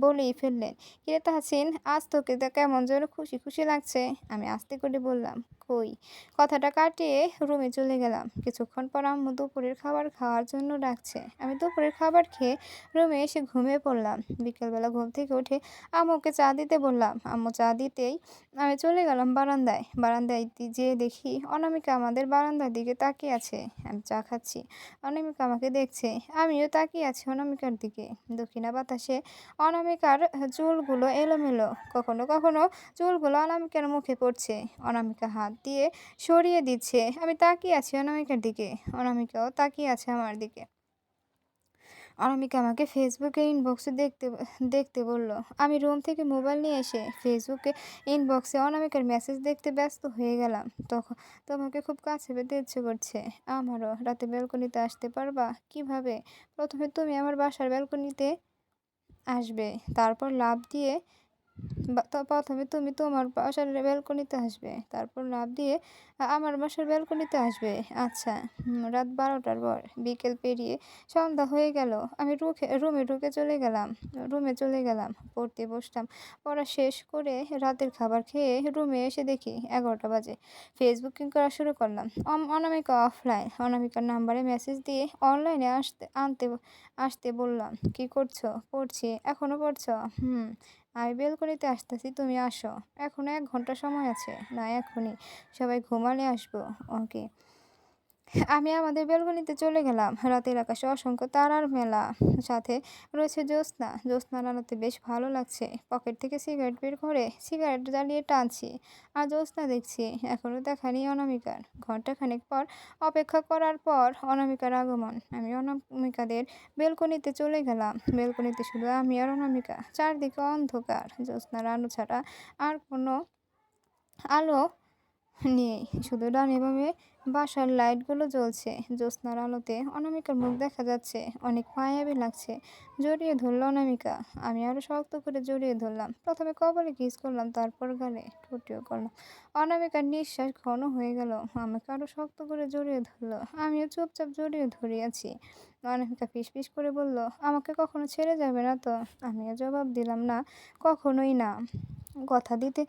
বলেই ফেললেন, কিরে তাহসিন, আজ তোকে কেমন যেন খুশি খুশি লাগছে। আমি আস্তে করে বললাম, কই? কথাটা কাটিয়ে রুমে চলে গেলাম। কিছুক্ষণ পর আম্মু দুপুরের খাবার খাওয়ার জন্য ডাকছে। আমি দুপুরের খাবার খেয়ে রুমে এসে ঘুমিয়ে পড়লাম। বিকেলবেলা ঘুম থেকে উঠে আম্মুকে চা দিতে বললাম। আম্মু চা দিতেই আমি চলে গেলাম বারান্দায় যেয়ে দেখি অনামিকা আমাদের বারান্দার দিকে তাকিয়ে আছে। আমি চা খাচ্ছি, অনামিকা আমাকে দেখছে। আমিও তাকিয়ে আছি অনামিকার দিকে। দক্ষিণা বাতাসে অনামিকার চুলগুলো এলোমেলো। কখনো কখনো চুলগুলো অনামিকার মুখে পড়ছে। অনামিকা হাত দিয়ে সরিয়ে দিচ্ছে। আমি তাকিয়ে আছি অনামিকার দিকে। অনামিকাও তাকিয়ে আছে আমার দিকে। অনামিকা আমাকে ফেসবুকে ইনবক্সে দেখতে বলল। আমি রুম থেকে মোবাইল নিয়ে এসে ফেসবুকে ইনবক্সে অনামিকার মেসেজ দেখতে ব্যস্ত হয়ে গেলাম। তখন তোমাকে খুব কাছে পেতে ইচ্ছে করছে। আমারও। রাতে ব্যালকনিতে আসতে পারবা? কিভাবে? প্রথমে তুমি আমার বাসার ব্যালকনিতে আসবে, তারপর লাফ দিয়ে প্রথমে তুমি তোমার বাসার ব্যালকনিতে আসবে, তারপর লাফ দিয়ে আমার বাসার ব্যালকনিতে আসবে। আচ্ছা। রাত 12টার পর। বিকেল পেরিয়ে সন্ধ্যা হয়ে গেল। আমি রুমে চলে গেলাম। পড়তে বসলাম। পড়া শেষ করে রাতের খাবার খেয়ে রুমে এসে দেখি 11টা বাজে। ফেসবুকিং করা শুরু করলাম। অনামিকা অফলাইন। অনামিকার নাম্বারে মেসেজ দিয়ে অনলাইনে আসতে বললাম। কি করছো? পড়ছি। এখনো পড়ছো? আমি বেলকনিতে আসতেছি, তুমি আসো। এখনো 1 ঘন্টা সময় আছে। না, এখনই। সবাই ঘুমালে আসবো। ওকে। আমি আমাদের বেলকনিতে চলে গেলাম। রাতের আকাশে অসংখ্য তারার মেলা। সাথে রয়েছে জ্যোৎস্না। জ্যোৎস্নার আলোতে বেশ ভালো লাগছে। পকেট থেকে সিগারেট বের করে সিগারেট জ্বালিয়ে টানছি আর জ্যোৎস্না দেখছি। এখনো দেখা নেই অনামিকার। ঘন্টাখানেক পর অপেক্ষা করার পর অনামিকার আগমন। আমি অনামিকাদের বেলকনিতে চলে গেলাম। বেলকনিতে শুধু আমি আর অনামিকা। চারদিকে অন্ধকার। জ্যোৎস্নার আলো ছাড়া আর কোনো আলো নেই। শুধু ডানে বামে বাসার লাইটগুলো জ্বলছে। জ্যোৎস্নার আলোতে অনামিকার মুখ দেখা যাচ্ছে। অনেক মায়াবী লাগছে। জড়িয়ে ধরল অনামিকা। আমি আরো শক্ত করে জড়িয়ে ধরলাম। প্রথমে কপালে কিস করলাম, তারপর গালে, ঠোঁটেও করলাম। অনামিকার নিঃশ্বাস ঘন হয়ে গেল। আমাকে আরো শক্ত করে জড়িয়ে ধরলো। আমিও চুপচাপ জড়িয়ে ধরিয়াছি। অনামিকা ফিসফিস করে বলল, আমাকে কখনো ছেড়ে যাবে না তো? আমিও জবাব দিলাম, না, কখনোই না। কথা দিতে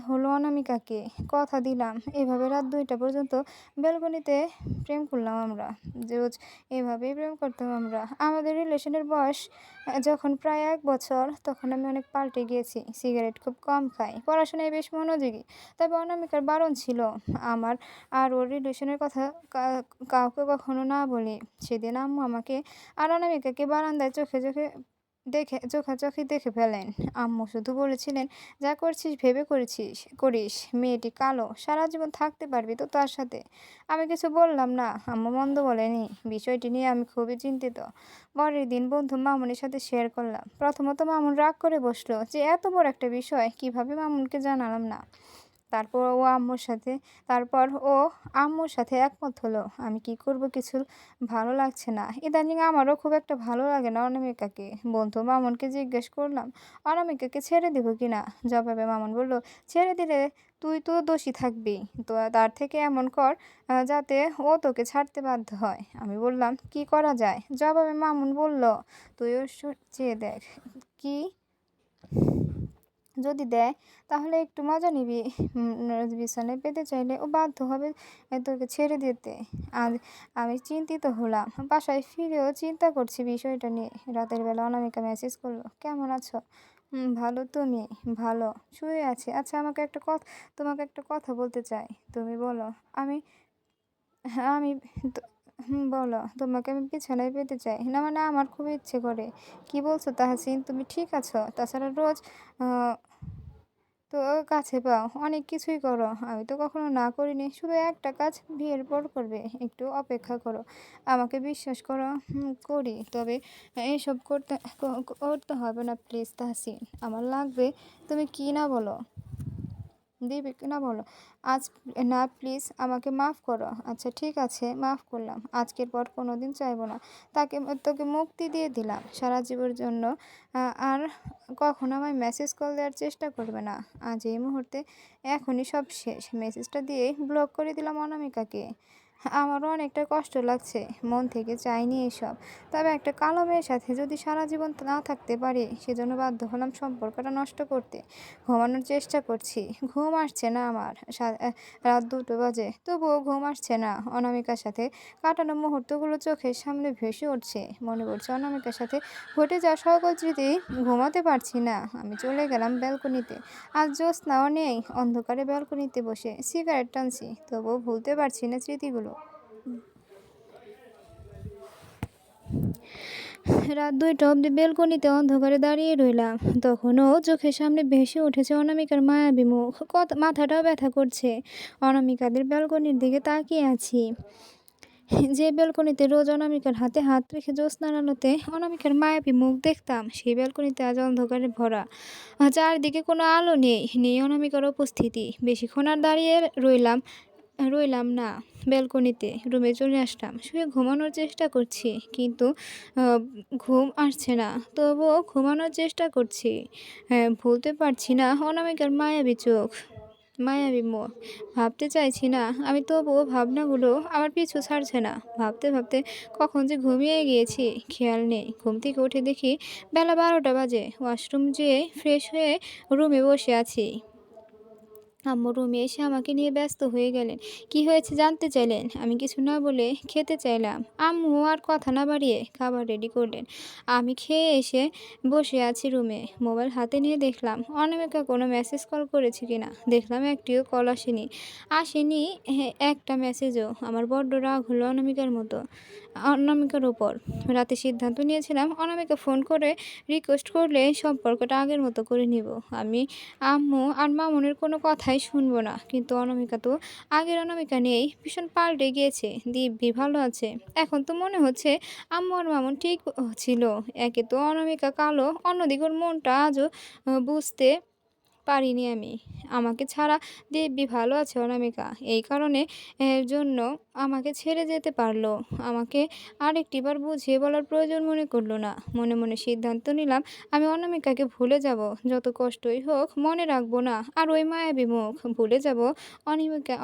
হলো অনামিকাকে। কথা দিলাম। এভাবে রাত 2টা পর্যন্ত ব্যালকনিতে প্রেম করলাম আমরা। রোজ এভাবেই প্রেম করতাম আমরা। আমাদের রিলেশনের বয়স যখন প্রায় ১ বছর, তখন আমি অনেক পাল্টে গিয়েছি। সিগারেট খুব কম খাই। পড়াশোনায় বেশ মনোযোগী। তবে অনামিকার বারণ ছিল আমার আর ওর রিলেশনের কথা কা কাউকে কখনো না বলি। সেদিন আম্মু আমাকে আর অনামিকাকে বারান্দায় চোখাচোখি দেখে ফেলেন। আম্মু শুধু বলেছিলেন, "যা করছিস ভেবে করিস। মেয়েটি কালো। সারা জীবন থাকতে পারবি তো তার সাথে?" আমি কিছু বললাম না। আম্মু মন্দ বলেনি। বিষয়টি নিয়ে আমি খুবই চিন্তিত। পরের দিন বন্ধু মামুনের সাথে শেয়ার করলাম। প্রথমত মামুন রাগ করে বসলো যে এত বড় একটা বিষয় কিভাবে মামুনকে জানালাম না। তারপর ও আম্মুর সাথে তারপর ও আম্মুর সাথে একমত হলো। আমি কি করব কিছু ভালো লাগছে না। ইদানিং আমারও খুব একটা ভালো লাগে না অনামিকাকে। বন্ধু মামুনকে জিজ্ঞেস করলাম, অনামিকাকে ছেড়ে দিব কিনা? জবাবে মামুন বলল, ছেড়ে দিলে তুই তো দোষী থাকবি। তো তার থেকে এমন কর যাতে ও তোকে ছাড়তে বাধ্য হয়। আমি বললাম, কি করা যায়? জবাবে মামুন বলল, তুইও চেয়ে দেখ। কি যদি দেয় তাহলে একটু মজা নিবি। বিছানায় পেতে চাইলে ও বাধ্য হবে তোকে ছেড়ে দিতে। আজ আমি চিন্তিত হলাম। বাসায় ফিরেও চিন্তা করছি বিষয়টা নিয়ে। রাতের বেলা অনামিকা মেসেজ করলো, কেমন আছো? ভালো। তুমি? ভালো। শুয়ে আছি। আচ্ছা, তোমাকে একটা কথা বলতে চাই। তুমি বলো। আমি হ্যাঁ, আমি তো বলো। তোমাকে আমি বিছানায় পেতে চাই। না মানে আমার খুব ইচ্ছে করে। কি বলছো তাহসিন? তুমি ঠিক আছো? তাছাড়া রোজ আ তো কাছে পাও। অনেক কিছুই করো। আমি তো কখনো না করিনি। শুধু একটা কাজ বিয়ের পর করবে। একটু অপেক্ষা করো। আমাকে বিশ্বাস করো। করি। তবে এসব করতে হবে না প্লিজ তাহসিন। আমার লাগবে। তুমি কি না বলো। দিবে কিনা বলো। আজ না প্লিজ আমাকে মাফ করো। আচ্ছা ঠিক আছে, মাফ করলাম। আজকের পর কোনোদিন চাইবো না। তোকে মুক্তি দিয়ে দিলাম সারা জীবনের জন্য। আর কখনো আমায় মেসেজ কল দেওয়ার চেষ্টা করবে না। আজ এই মুহূর্তে এখনই সব শেষ। মেসেজটা দিয়ে ব্লক করে দিলাম অনামিকাকে। আমারও অনেকটা কষ্ট লাগছে। মন থেকে চাইনি এসব। তবে একটা কালো মেয়ের সাথে যদি সারা জীবন না থাকতে পারি, সেজন্য বাধ্য হলাম সম্পর্কটা নষ্ট করতে। ঘুমানোর চেষ্টা করছি। ঘুম আসছে না আমার। রাত ২টো বাজে। তবুও ঘুম আসছে না। অনামিকার সাথে কাটানো মুহূর্তগুলো চোখের সামনে ভেসে উঠছে। মনে পড়ছে অনামিকার সাথে ঘটে যাওয়া সকল স্মৃতি। ঘুমাতে পারছি না। আমি চলে গেলাম ব্যালকনিতে। আজ জ্যোৎস্নাও নেই। অন্ধকারে ব্যালকনিতে বসে সিগারেট টানছি। তবুও ভুলতে পারছি না স্মৃতিগুলো। রাত ২টা অবধি বেলকনিতে অন্ধকারে দাঁড়িয়ে রইলাম। তখনও চোখের সামনে ভেসে উঠেছে অনামিকার মায়াবী মুখ। মাথাটাও ব্যথা করছে। অনামিকাদের ব্যালকনির দিকে তাকিয়ে আছি। যে ব্যালকনিতে রোজ অনামিকার হাতে হাত রেখে জ্যোৎস্নার আলোতে অনামিকার মায়াবী মুখ দেখতাম, সেই ব্যালকনিতে আজ অন্ধকারে ভরা। চারদিকে কোনো আলো নেই অনামিকার উপস্থিতি। বেশিক্ষণ আর দাঁড়িয়ে রইলাম রইলাম না ব্যালকনিতে। রুমে চলে আসলাম। শুয়ে ঘুমানোর চেষ্টা করছি, কিন্তু আ ঘুম আসছে না। তবুও ঘুমানোর চেষ্টা করছি। ভুলতে পারছি না অনামিকার মায়াবী চোখ, মায়াবী মুখ। ভাবতে চাইছি না আমি, তবুও ভাবনাগুলো আমার পিছু ছাড়ছে না। ভাবতে কখন যে ঘুমিয়ে গিয়েছি খেয়াল নেই। ঘুম থেকে উঠে দেখি বেলা ১২টা বাজে। ওয়াশরুম যেয়ে ফ্রেশ হয়ে রুমে বসে আছি। আম্মু রুমে এসে আমাকে নিয়ে ব্যস্ত হয়ে গেলেন। কি হয়েছে জানতে চাইলেন। আমি কিছু না বলে খেতে চাইলাম। আম্মু আর কথা না বাড়িয়ে খাবার রেডি করলেন। আমি খেয়ে এসে বসে আছি রুমে। মোবাইল হাতে নিয়ে দেখলাম অনামিকা কোনো মেসেজ কল করেছে কিনা। দেখলাম একটিও কল আসেনি একটা মেসেজও। আমার বড্ড রাগ হলো অনামিকার ওপর। রাতে সিদ্ধান্ত নিয়েছিলাম অনামিকা ফোন করে রিকোয়েস্ট করলে সম্পর্কটা আগের মতো করে নিব। আমি আম্মু আর মামুনের কোনো কথাই শুনবো না। কিন্তু অনামিকা তো আগের অনামিকা নেই। ভীষণ পাল্টে গিয়েছে। দিব্যি ভালো আছে। এখন তো মনে হচ্ছে আম্মু আর মামুন ঠিক ছিল। একে তো অনামিকা কালো, অন্যদিকে ওর মনটা আজও বুঝতে পারিনি আমি। আমাকে ছাড়া দিব্যি ভালো আছে অনামিকা। এই কারণে জন্য আমাকে ছেড়ে যেতে পারলো। আমাকে আরেকটিবার বুঝিয়ে বলার প্রয়োজন মনে করলো না। মনে সিদ্ধান্ত নিলাম আমি অনামিকাকে ভুলে যাব। যত কষ্টই হোক মনে রাখবো না। আর ওই মায়াবী মুখ ভুলে যাব।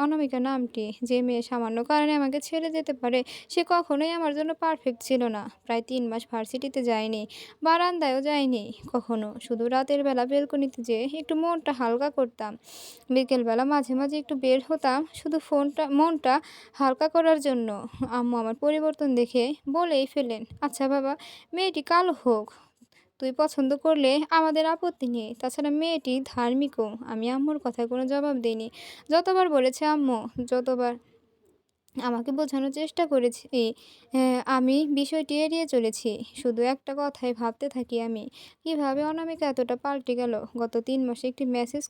অনামিকা নামটি। যে মেয়ে সামান্য কারণে আমাকে ছেড়ে যেতে পারে, সে কখনোই আমার জন্য পারফেক্ট ছিল না। প্রায় ৩ মাস ভার্সিটিতে যায়নি, বারান্দায়ও যায়নি কখনো। শুধু রাতের বেলা বেলকনিতে যেয়ে একটু মন মনটা হালকা করতাম। বিকেলবেলা মাঝে, মাঝে একটু বের হতাম শুধু মনটা হালকা করার জন্য। আম্মু আমার পরিবর্তন দেখে বলেই ফেললেন, "আচ্ছা বাবা, মেয়েটি কালো হোক, তুই পছন্দ করলে আমাদের আপত্তি নেই। তাছাড়া মেয়েটি ধার্মিকও।" আমি আম্মুর কথায় কোনো জবাব দেইনি। যতবার বলেছে আম্মু, যতবার আমাকে বোঝানোর চেষ্টা করেছি, আমি বিষয়টি এড়িয়ে চলেছি। শুধু একটা কথাই ভাবতে থাকি আমি, কিভাবে অনামিকা এতটা পাল্টে গেল। গত ৩ মাসে একটি মেসেজ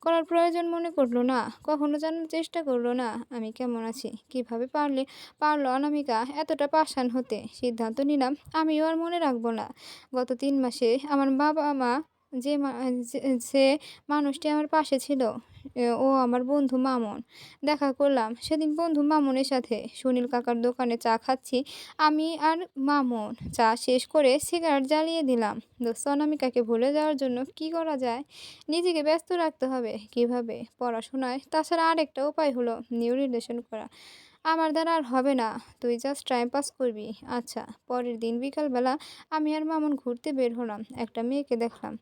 করার প্রয়োজন মনে করল না। কখনো জানার চেষ্টা করল না আমি কেমন আছি। কিভাবে পারলো অনামিকা এতটা পাষাণ হতে। সিদ্ধান্ত নিলাম আমিও আর মনে রাখব না। গত ৩ মাসে আমার বাবা-মা যে মা যে যে মানুষটি আমার পাশে ছিল, ও আমার বন্ধু মামুন। দেখা করলাম সেদিন বন্ধু মামুনের সাথে। সুনীল কাকার দোকানে চা খাচ্ছি আমি আর মামুন। চা শেষ করে সিগারেট জ্বালিয়ে দিলাম। দোস্ত, অনামিকাকে ভুলে যাওয়ার জন্য কি করা যায়? নিজেকে ব্যস্ত রাখতে হবে। কিভাবে? পড়াশোনায়। তাছাড়া আরেকটা উপায় হলো নিউ রিলেশন করা। আমার দ্বারা আর হবে না। তুই জাস্ট টাইম পাস করবি। আচ্ছা। পরের দিন বিকালবেলা আমি আর মামুন ঘুরতে বের হলাম। একটা মেয়েকে দেখলাম।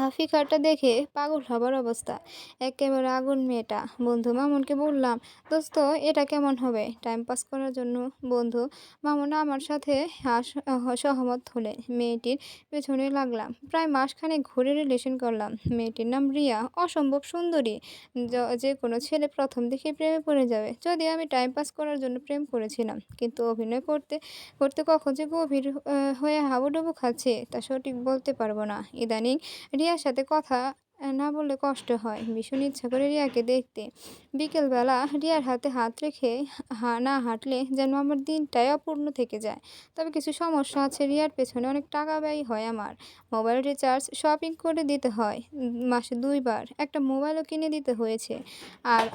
আফিকাটা দেখে পাগল হবার অবস্থা। একেবারে আগুন মেয়েটা। বন্ধু মামুনকে বললাম, দোস্ত, এটা কেমন হবে টাইম পাস করার জন্য? বন্ধু মামুন আমার সাথে সহমত হলে মেয়েটির পেছনে লাগলাম। প্রায় মাসখানেক ঘুরে রিলেশন করলাম। মেয়েটির নাম রিয়া। অসম্ভব সুন্দরী। যে কোনো ছেলে প্রথম দেখে প্রেমে পড়ে যাবে। যদিও আমি টাইম পাস করার জন্য প্রেম করেছিলাম, কিন্তু অভিনয় করতে করতে কখন যে গভীর হয়ে হাবুডুবু খাচ্ছে তা সঠিক বলতে পারবো না। ইদানিং রিয়ার সাথে কথা না বললে কষ্ট হয়। ভীষণ ইচ্ছা করে রিয়াকে দেখতে। বিকেলবেলা রিয়ার হাতে হাত রেখে না হাঁটলে যেন আমার দিনটাই অপূর্ণ থেকে যায়। তবে কিছু সমস্যা আছে। রিয়ার পেছনে অনেক টাকা ব্যয় হয় আমার। মোবাইল রিচার্জ, শপিং করে দিতে হয় মাসে ২ বার। একটা মোবাইলও কিনে দিতে হয়েছে। আর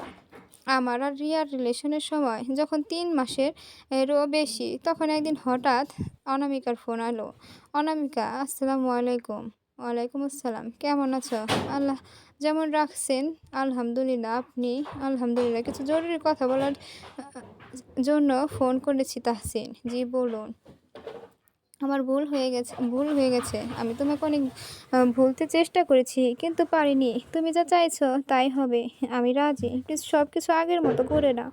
আমার আর রিয়ার রিলেশনের সময় যখন ৩ মাসের এরও বেশি, তখন একদিন হঠাৎ অনামিকার ফোন এলো। "অনামিকা, আসসালামু আলাইকুম।" "ওয়ালাইকুম আসসালাম। কেমন আছো?" "আল্লাহ যেমন রাখছেন আলহামদুলিল্লাহ। আপনি?" "আলহামদুলিল্লাহ। কিছু জরুরি কথা বলার জন্য ফোন করেছি তাহসিন।" "জি বলুন।" "আমার ভুল হয়ে গেছে। আমি তোমাকে অনেক ভুলতে চেষ্টা করেছি, কিন্তু পারিনি। তুমি যা চাইছো তাই হবে। আমি রাজি। প্লিজ সবকিছু আগের মতো করে নাও।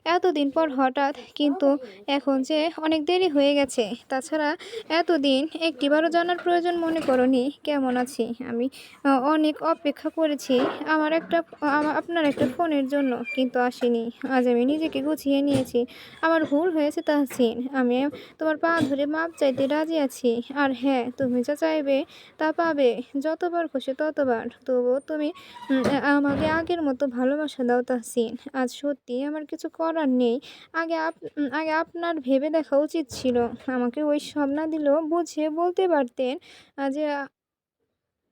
এতদিন পর হঠাৎ, কিন্তু এখন যে অনেক দেরি হয়ে গেছে। তাছাড়া এতদিন একটিবারও জানার প্রয়োজন মনে করোনি কেমন আছি। আমি অনেক অপেক্ষা করেছি আপনার একটা ফোনের জন্য, কিন্তু আসেনি। আজ আমি নিজেকে গুছিয়ে নিয়েছি। আমার ভুল হয়েছে তাহসিন। আমি তোমার পা ধরে মাপ চাইতে রাজি আছি। আর হ্যাঁ, তুমি যা চাইবে তা পাবে। যতবার খুশি ততবার। তবুও তুমি আমাকে আগের মতো ভালোবাসা দাও তাহসিন। আজ সত্যি আমার কিছু করার নেই। আগে আপনার ভেবে দেখা উচিত ছিল। আমাকে ওই সব না দিলেও বুঝিয়ে বলতে পারতেন যে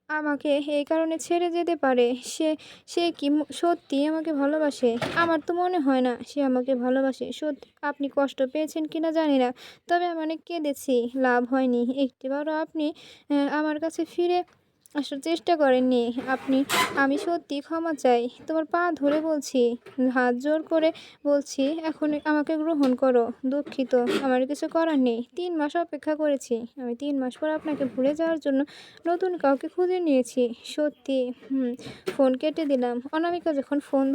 আমাকে এই কারণে ছেড়ে যেতে পারে। সে সে কি সত্যিই আমাকে ভালোবাসে? আমার তো মনে হয় না সে আমাকে ভালোবাসে। সত্যি আপনি কষ্ট পেয়েছেন কিনা জানি না। তবে আমি অনেক কেঁদেছি। লাভ হয়নি। একটিবারও আপনি আমার কাছে ফিরে আসার চেষ্টা করেননি। আমি সত্যিই ক্ষমা চাই। তোমার পা ধরে বলছি, হাত জোড় করে বলছি, এখন আমাকে গ্রহণ করো। দুঃখিত, আমার কিছু করার নেই। ৩ মাস অপেক্ষা করেছি। আমি ৩ মাস পর আপনাকে ভুলে যাওয়ার জন্য নতুন কাউকে খুঁজে নিয়েছি। সত্যি। ফোন কেটে দিলাম। অনামিকা যখন ফোন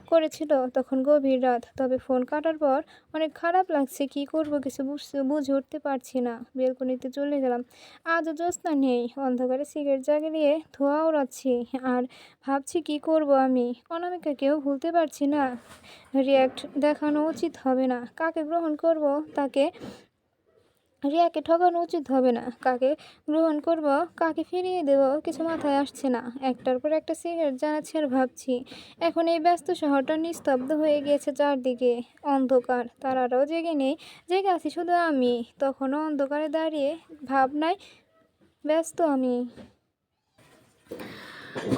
করেছিল তখন গভীর রাত। তবে ফোন কাটার পর অনেক খারাপ লাগছে। কি করব কিছু বুঝে উঠতে পারছি না। বেলকনিতে চলে গেলাম। আজও জ্যোৎস্না নেই। অন্ধকারে সিগারেট জ্বালিয়ে ধোঁয়া ওড়াচ্ছি। আর ভাবছি কি করব আমি। অনামিকাকেও ভুলতে পারছি না। রিয়াক্ট দেখানো উচিত হবে না। কাকে গ্রহণ করব তাকে। রিয়াকে ঠকানো উচিত হবে না। কাকে গ্রহণ করব, কাকে ফিরিয়ে দেব, কিছু মাথায় আসছে না। একটার পর একটা সিগারেট জ্বালাচ্ছি আর ভাবছি। এখন এই ব্যস্ত শহরটা নিস্তব্ধ হয়ে গিয়েছে চারদিকে। অন্ধকার। তারারাও জেগে নেই। জেগে আছি শুধু আমি। তখনও অন্ধকারে দাঁড়িয়ে ভাবনায় ব্যস্ত আমি।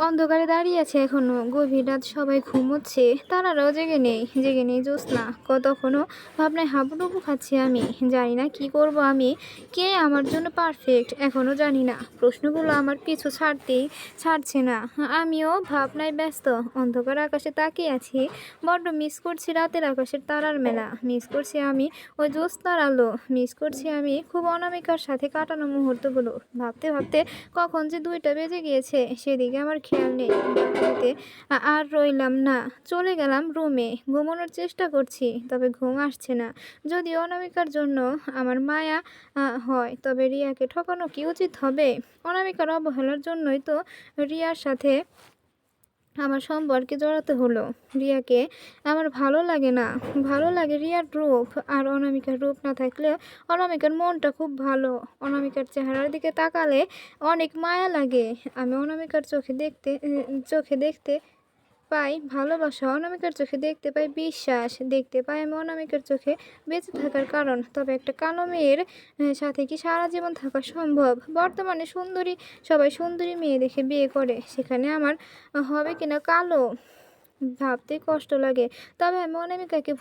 অন্ধকারে দাঁড়িয়ে আছে এখনো। গভীর রাত, সবাই ঘুমোচ্ছে, তারারাও জেগে নেই জ্যোৎস্না। কতক্ষণও ভাবনায় হাবুডুবু খাচ্ছি আমি। জানি না কি করব আমি, কে আমার জন্য পারফেক্ট এখনো জানি না। প্রশ্নগুলো আমার পিছু ছাড়ছে না। আমিও ভাবনায় ব্যস্ত। অন্ধকার আকাশে তাকিয়ে আছি। বড্ড মিস করছি রাতের আকাশের তারার মেলা। মিস করছি আমি ওই জ্যোৎস্নার আলো। মিস করছি আমি খুব অনামিকার সাথে কাটানো মুহূর্তগুলো। ভাবতে ভাবতে কখন যে 2টা বেজে গিয়েছে সেদিকে আমার খেয়াল নেই। ব্যালকনিতে আর রইলাম না, চলে গেলাম রুমে। ঘুমানোর চেষ্টা করছি, তবে ঘুম আসছে না। যদি অনামিকার জন্য আমার মায়া হয়, তবে রিয়াকে ঠকানো কি উচিত হবে? অনামিকার অবহেলার জন্যই তো রিয়ার সাথে আমার সম্পর্কে জড়াতে হলো। রিয়াকে আমার ভালো লাগে না। ভালো লাগে রিয়ার রূপ, আর অনামিকার রূপ না থাকলেও অনামিকার মনটা খুব ভালো। অনামিকার চেহারার দিকে তাকালে অনেক মায়া লাগে। আমি অনামিকার চোখে দেখতে পাই ভালোবাসা, অনামিকার চোখে দেখতে পাই বিশ্বাস, দেখতে পাই আমি অনামিকার চোখে বেঁচে থাকার কারণ। তবে একটা কালো মেয়ের সাথে কি সারা জীবন থাকা সম্ভব? বর্তমানে সবাই সুন্দরী মেয়ে দেখে বিয়ে করে, সেখানে আমার হবে কিনা কালো ভাবতে কষ্ট লাগে। তবে আমি অনামিকাকে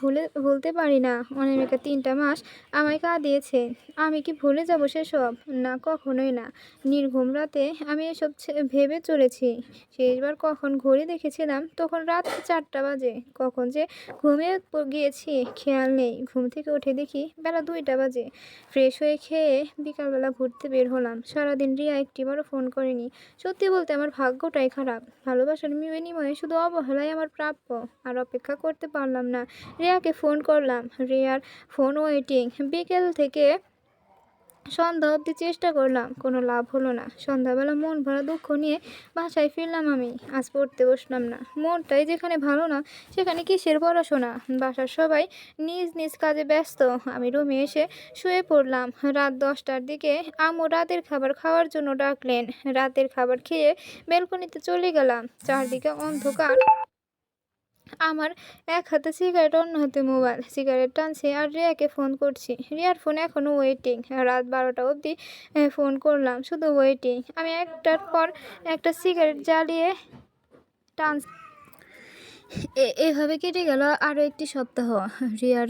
ভুলতে পারি না। অনামিকা 3টা মাস আমায় কাঁদিয়েছে। আমি কি ভুলে যাব সেসব? না, কখনোই না। নির্ঘুম রাতে আমি এসব ভেবে চলেছি। শেষবার কখন ঘড়ি দেখেছিলাম তখন রাত 4টা বাজে। কখন যে ঘুমিয়ে গিয়েছি খেয়াল নেই। ঘুম থেকে উঠে দেখি বেলা 2টা বাজে। ফ্রেশ হয়ে খেয়ে বিকালবেলা ঘুরতে বের হলাম। সারাদিন রিয়া একটিবারও ফোন করেনি। সত্যি বলতে আমার ভাগ্যটাই খারাপ। ভালোবাসার বিনিময়ে শুধু অবহেলাই আমার প্রাপ্য। আর অপেক্ষা করতে পারলাম না। রিয়াকে ফোন করলাম, রিয়ার ফোন ওয়েটিং। বিকেল থেকে সন্ধ্যা অবধি চেষ্টা করলাম, কোনো লাভ হলো না। সন্ধ্যাবেলা মন ভরা দুঃখ নিয়ে বাসায় ফিরলাম আমি। আজ পড়তে বসলাম না। মনটাই যেখানে ভালো না, সেখানে কিসের পড়াশোনা? বাসার সবাই নিজ নিজ কাজে ব্যস্ত। আমি রুমে এসে শুয়ে পড়লাম। রাত 10টার দিকে আম্মু রাতের খাবার খাওয়ার জন্য ডাকলেন। রাতের খাবার খেয়ে বেলকনিতে চলে গেলাম। চারদিকে অন্ধকার। আমার এক হাতে সিগারেট, অন্য হাতে মোবাইল। সিগারেট টানছি আর রিয়াকে ফোন করছি। রিয়ার ফোন এখনও ওয়েটিং। রাত 12টা অবধি ফোন করলাম, শুধু ওয়েটিং। আমি একটার পর একটা সিগারেট জ্বালিয়ে টানছি। এভাবে কেটে গেল আরও একটি সপ্তাহ। রিয়ার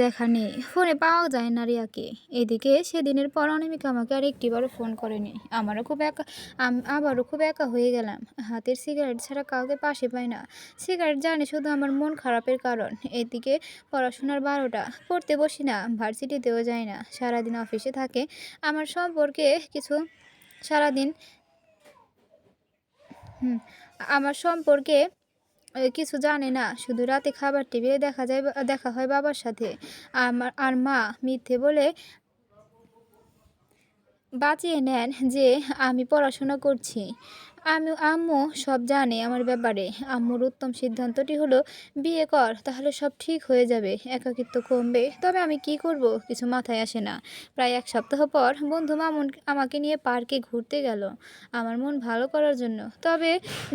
দেখা নেই। ফোনে পাওয়া যায় না রিয়াকে। এদিকে সেদিনের পর অনামিকা আমাকে আর একটিবারও ফোন করেনি। আবারও খুব একা হয়ে গেলাম। হাতের সিগারেট ছাড়া কাউকে পাশে পাই না। সিগারেট জানি শুধু আমার মন খারাপের কারণ। এদিকে পড়াশোনার 12টা। পড়তে বসি না, ভার্সিটিতেও যাই না। সারাদিন অফিসে থাকে। আমার সম্পর্কে কিছু সারাদিন আমার সম্পর্কে কিছু জানে না। শুধু রাতে খাবার টেবিলে দেখা হয় বাবার সাথে। আর মা মিথ্যে বলে বাঁচিয়ে নেন যে আমি পড়াশোনা করছি। আম্মু সব জানে আমার ব্যাপারে। আম্মুর উত্তম সিদ্ধান্তটি হলো, বিয়ে কর, তাহলে সব ঠিক হয়ে যাবে, একাকিত্ব কমবে। তবে আমি কি করব কিছু মাথায় আসে না। প্রায় 1 সপ্তাহ পর বন্ধু মামুন আমাকে নিয়ে পার্কে ঘুরতে গেল, আমার মন ভালো করার জন্য। তবে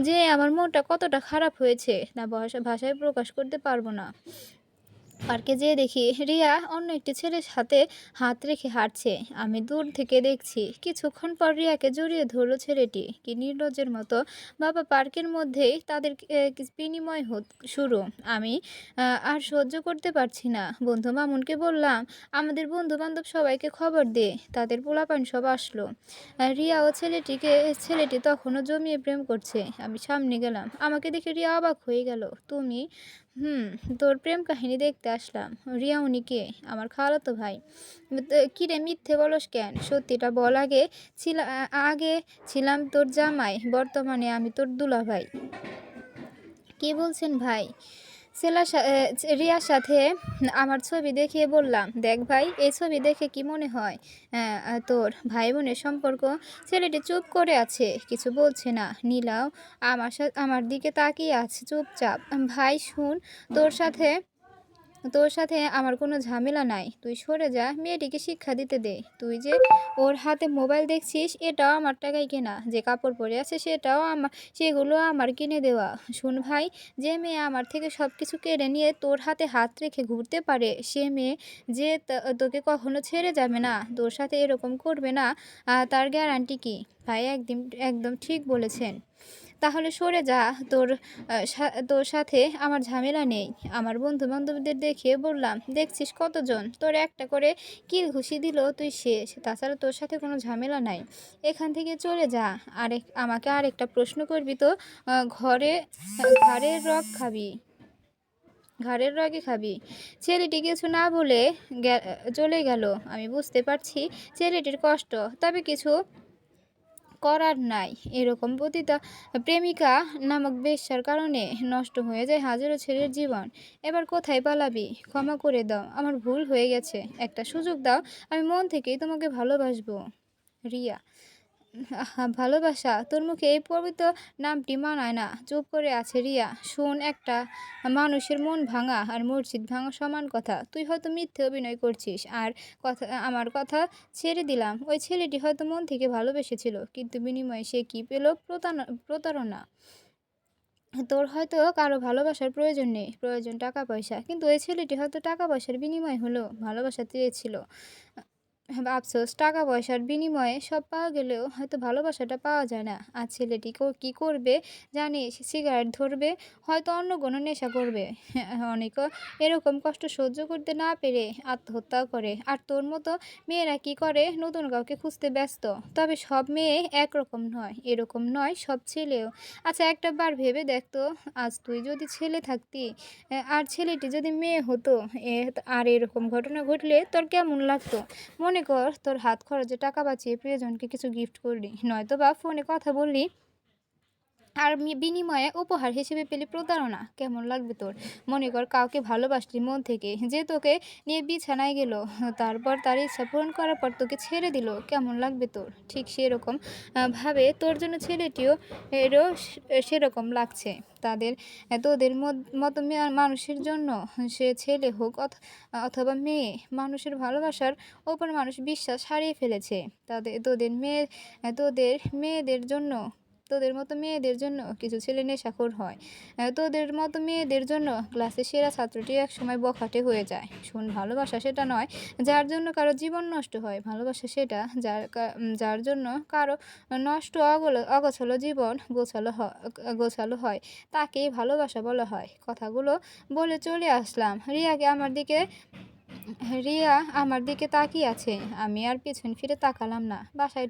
যে আমার মনটা কতটা খারাপ হয়েছে না ভাষায় প্রকাশ করতে পারবো না। পার্কে যেয়ে দেখি রিয়া অন্য একটি ছেলের সাথে হাত রেখে হাঁটছে। আমি দূর থেকে দেখছি। কিছুক্ষণ পর রিয়াকে জড়িয়ে ধরল ছেলেটি। কি নির্লজ্জের মতো! বাবা পার্কের মধ্যেই তাদের বিনিময় শুরু। আমি আর সহ্য করতে পারছি না। বন্ধু মামুনকে বললাম, আমাদের বন্ধু বান্ধব সবাইকে খবর দে, তাদের পোলাপান সব আসলো। রিয়া ও ছেলেটি তখনও জমিয়ে প্রেম করছে। আমি সামনে গেলাম। আমাকে দেখে রিয়া অবাক হয়ে গেল। তুমি? তোর প্রেম কাহিনী দেখতে আসলাম। রিয়া উনি কে? আমার খালাতো ভাই। কিরে মিথ্যে বলস কেন? সত্যিটা বল। আগে ছিলাম তোর জামাই, বর্তমানে আমি তোর দুলাভাই। কি বলছেন ভাই? রিয়ার সাথে আমার ছবি দেখিয়ে বললাম, দেখ ভাই, এই ছবি দেখে কি মনে হয় তোর ভাই বোনের সম্পর্ক? ছেলেটি চুপ করে আছে, কিছু বলছে না। নীলাও আমার দিকে তাকিয়ে আছে চুপচাপ। ভাই শুন, তোর সাথে আমার কোনো ঝামেলা নাই। তুই সরে যা, মেয়েটিকে শিক্ষা দিতে দে। তুই যে ওর হাতে মোবাইল দেখছিস, এটাও আমার টাকায় কেনা। যে কাপড় পরে আছে সেগুলো আমার কিনে দেওয়া। শুন ভাই, যে মেয়ে আমার থেকে সব কিছু কেড়ে নিয়ে তোর হাতে হাত রেখে ঘুরতে পারে, সে মেয়ে যে তোকে কখনো ছেড়ে যাবে না, তোর সাথে এরকম করবে না, তার গ্যারান্টি কি? ভাই একদম ঠিক বলেছেন। তাহলে সরে যা। তোর সাথে আমার ঝামেলা নেই। আমার বন্ধু-বান্ধবদের দেখিয়ে বললাম, দেখছিস কতজন? তোর একটা করে কিল ঘুষি দিল তুই শেষ। তাছাড়া তোর সাথে কোনো ঝামেলা নাই। এখান থেকে চলে যা। আমাকে আরেকটা প্রশ্ন করবি তো ঘরে ঘাড়ের রগ খাবি। ঘাড়ের রগই খাবি। ছেলেটি কিছু না বলে চলে গেল। আমি বুঝতে পারছি ছেলেটির কষ্ট, তবে কিছু করার নাই। এরকম পতিতা প্রেমিকা নামক বেশ্যার কারণে নষ্ট হয়ে যায় হাজারো ছেলের জীবন। এবার কোথায় পালাবি? ক্ষমা করে দাও, আমার ভুল হয়ে গেছে। একটা সুযোগ দাও, আমি মন থেকেই তোমাকে ভালোবাসবো। রিয়া। ভালোবাসা? তোর মুখে এই পবিত্র নামটি মানায় না। চুপ করে আছে রিয়া। শোন, একটা মানুষের মন ভাঙা আর মসজিদ ভাঙা সমান কথা। তুই হয়তো মিথ্যে অভিনয় করছিস। আমার কথা ছেড়ে দিলাম। ওই ছেলেটি হয়তো মন থেকে ভালোবেসেছিল, কিন্তু বিনিময়ে সে কি পেল? প্রতারণা। তোর হয়তো কারো ভালোবাসার প্রয়োজন নেই, প্রয়োজন টাকা পয়সা, কিন্তু ওই ছেলেটি হয়তো টাকা পয়সার বিনিময় হলো ভালোবাসা চেয়েছিল। আফসোস, টাকা পয়সার বিনিময়ে সব পাওয়া গেলেও হয়তো ভালোবাসাটা পাওয়া যায় না। আর ছেলেটি কী করবে জানিস? সিগারেট ধরবে, হয়তো অন্য কোনো নেশা করবে। অনেকে এরকম কষ্ট সহ্য করতে না পেরে আত্মহত্যাও করে। আর তোর মতো মেয়েরা কি করে? নতুন কাউকে খুঁজতে ব্যস্ত। তবে সব মেয়ে একরকম নয়, এরকম নয় সব ছেলেও। আচ্ছা, একটা বার ভেবে দেখ তো, আজ তুই যদি ছেলে থাকতি আর ছেলেটি যদি মেয়ে হতো, আর এরকম ঘটনা ঘটলে তোর কেমন লাগতো? মনে কর, তোর হাত খরচে টাকা বাঁচিয়ে প্রিয়জনকে কিছু গিফট করলি, নয়তো বা ফোনে কথা বললি, আর বিনিময়ে উপহার হিসেবে পেলি প্রতারণা। কেমন লাগবে তোর? মনে কর, কাউকে ভালোবাসলি মন থেকে, যে তোকে নিয়ে বিছানায় গেল, তারপর তার ইচ্ছা পূরণ করার পর তোকে ছেড়ে দিল। কেমন লাগবে তোর? ঠিক সেরকম ভাবে তোর জন্য ছেলেটিও এরও সেরকম লাগছে। তোদের মতো মানুষের জন্য, সে ছেলে হোক অথবা মেয়ে, মানুষের ভালোবাসার ওপর মানুষ বিশ্বাস হারিয়ে ফেলেছে। তোদের মেয়েদের জন্য, তোদের মতো মেয়েদের জন্য কিছু ছেলে নেশাখোর হয়। তোদের মতো মেয়েদের জন্য ক্লাসের সেরা ছাত্রটি একসময় বখাটে হয়ে যায়। শোন, ভালোবাসা সেটা নয় যার জন্য কারো জীবন নষ্ট হয়। ভালোবাসা সেটা যার জন্য কারো নষ্ট অগোছালো জীবন গোছালো হয়, তাকেই ভালোবাসা বলা হয়। কথাগুলো বলে চলে আসলাম। রিয়া আমার দিকে তাকিয়ে আছে। আমি আর পেছন ফিরে তাকালাম না। বাসায়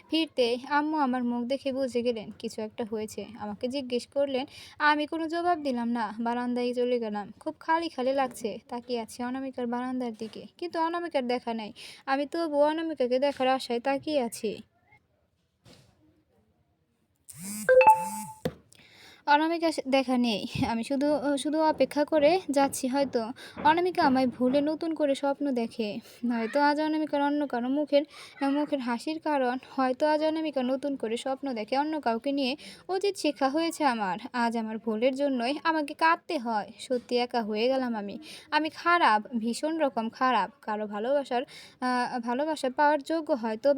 ফিরতে আম্মু আমার মুখ দেখে বুঝে গেলেন কিছু একটা হয়েছে। আমাকে জিজ্ঞেস করলেন। আমি কোনো জবাব দিলাম না। বারান্দায় চলে গেলাম। খুব খালি খালি লাগছে। তাকিয়ে আছি অনামিকার বারান্দার দিকে, কিন্তু অনামিকার দেখা নেই। আমি তবুও অনামিকাকে দেখার আশায় তাকিয়ে আছি। অনামিকা দেখা নেই। আমি শুধু শুধু অপেক্ষা করে যাচ্ছি। হয়তো অনামিকা আমায় ভুলে নতুন করে স্বপ্ন দেখে। হয়তো আজ অনামিকার অন্য কারো মুখের হাসির কারণ। হয়তো আজ অনামিকা নতুন করে স্বপ্ন দেখে অন্য কাউকে নিয়ে। উচিত শিক্ষা হয়েছে আমার। আজ আমার ভুলের জন্যই আমাকে কাঁদতে হয়। সত্যি একা হয়ে গেলাম আমি। আমি খারাপ, ভীষণ রকম খারাপ। কারো ভালোবাসা পাওয়ার ভাগ্য হয়তো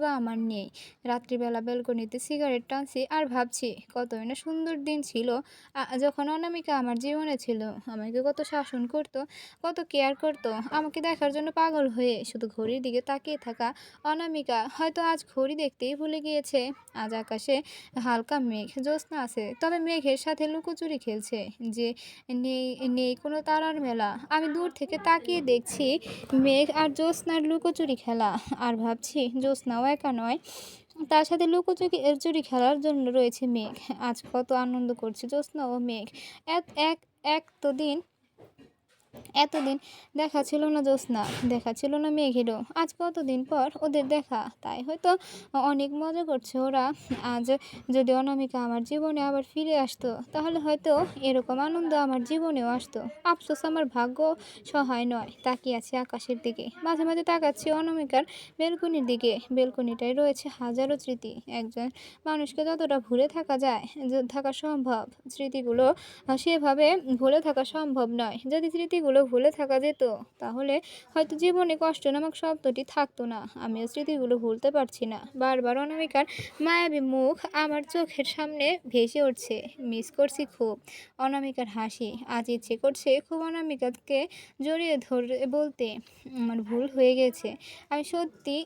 বা আমার নেই। রাত্রিবেলা ব্যালকনিতে সিগারেট টানছি আর ভাবছি কতই না সুন্দর দিন ছিল যখন অনামিকা আমার জীবনে ছিল। আমাকে কত শাসন করত, কত কেয়ার করত। আমাকে দেখার জন্য পাগল হয়ে শুধু ঘড়ির দিকে তাকিয়ে থাকা অনামিকা হয়তো আজ ঘড়ি দেখতেই ভুলে গিয়েছে। আজ আকাশে হালকা মেঘ, জ্যোৎস্না আছে, তবে মেঘের সাথে লুকোচুরি খেলছে। যে নেই নেই কোনো তারার মেলা। আমি দূর থেকে তাকিয়ে দেখছি মেঘ আর জ্যোৎস্নার লুকোচুরি খেলা, আর ভাবছি জ্যোৎস্নাও একা নয়, তার সাথে চুরি খেলার জন্য রয়েছে মেঘ। আজ কত আনন্দ করছে জ্যোৎস্না ও মেঘ। এক এক এক তো দিন এতদিন দেখা ছিল না জ্যোৎস্না, দেখা ছিল না মেঘেরও। আজ কতদিন পর ওদের দেখা, তাই হয়তো অনেক মজা করছে ওরা। আজ যদি অনামিকা আমার জীবনে আবার ফিরে আসতো, তাহলে হয়তো এরকম আনন্দ আমার জীবনেও আসতো। আফসোস, আমার ভাগ্য সহায় নয়। তাকিয়ে আছি আকাশের দিকে, মাঝে মাঝে তাকাচ্ছি অনামিকার বেলকনির দিকে। বেলকনিটায় রয়েছে হাজারো স্মৃতি। একজন মানুষকে যতটা ভুলে থাকা সম্ভব, স্মৃতিগুলো সেভাবে ভুলে থাকা সম্ভব নয়। যদি স্মৃতিগুলো ভুলে থাকা যেত, তাহলে হয়তো জীবনে কষ্ট নামক শব্দটি থাকতো না। আমিও স্মৃতিগুলো ভুলতে পারছি না। বারবার অনামিকার মায়াবী মুখ আমার চোখের সামনে ভেসে উঠছে। মিস করছি খুব অনামিকার হাসি। আজ ইচ্ছে করছে খুব অনামিকাকে জড়িয়ে ধরে বলতে, আমার ভুল হয়ে গেছে। আমি সত্যি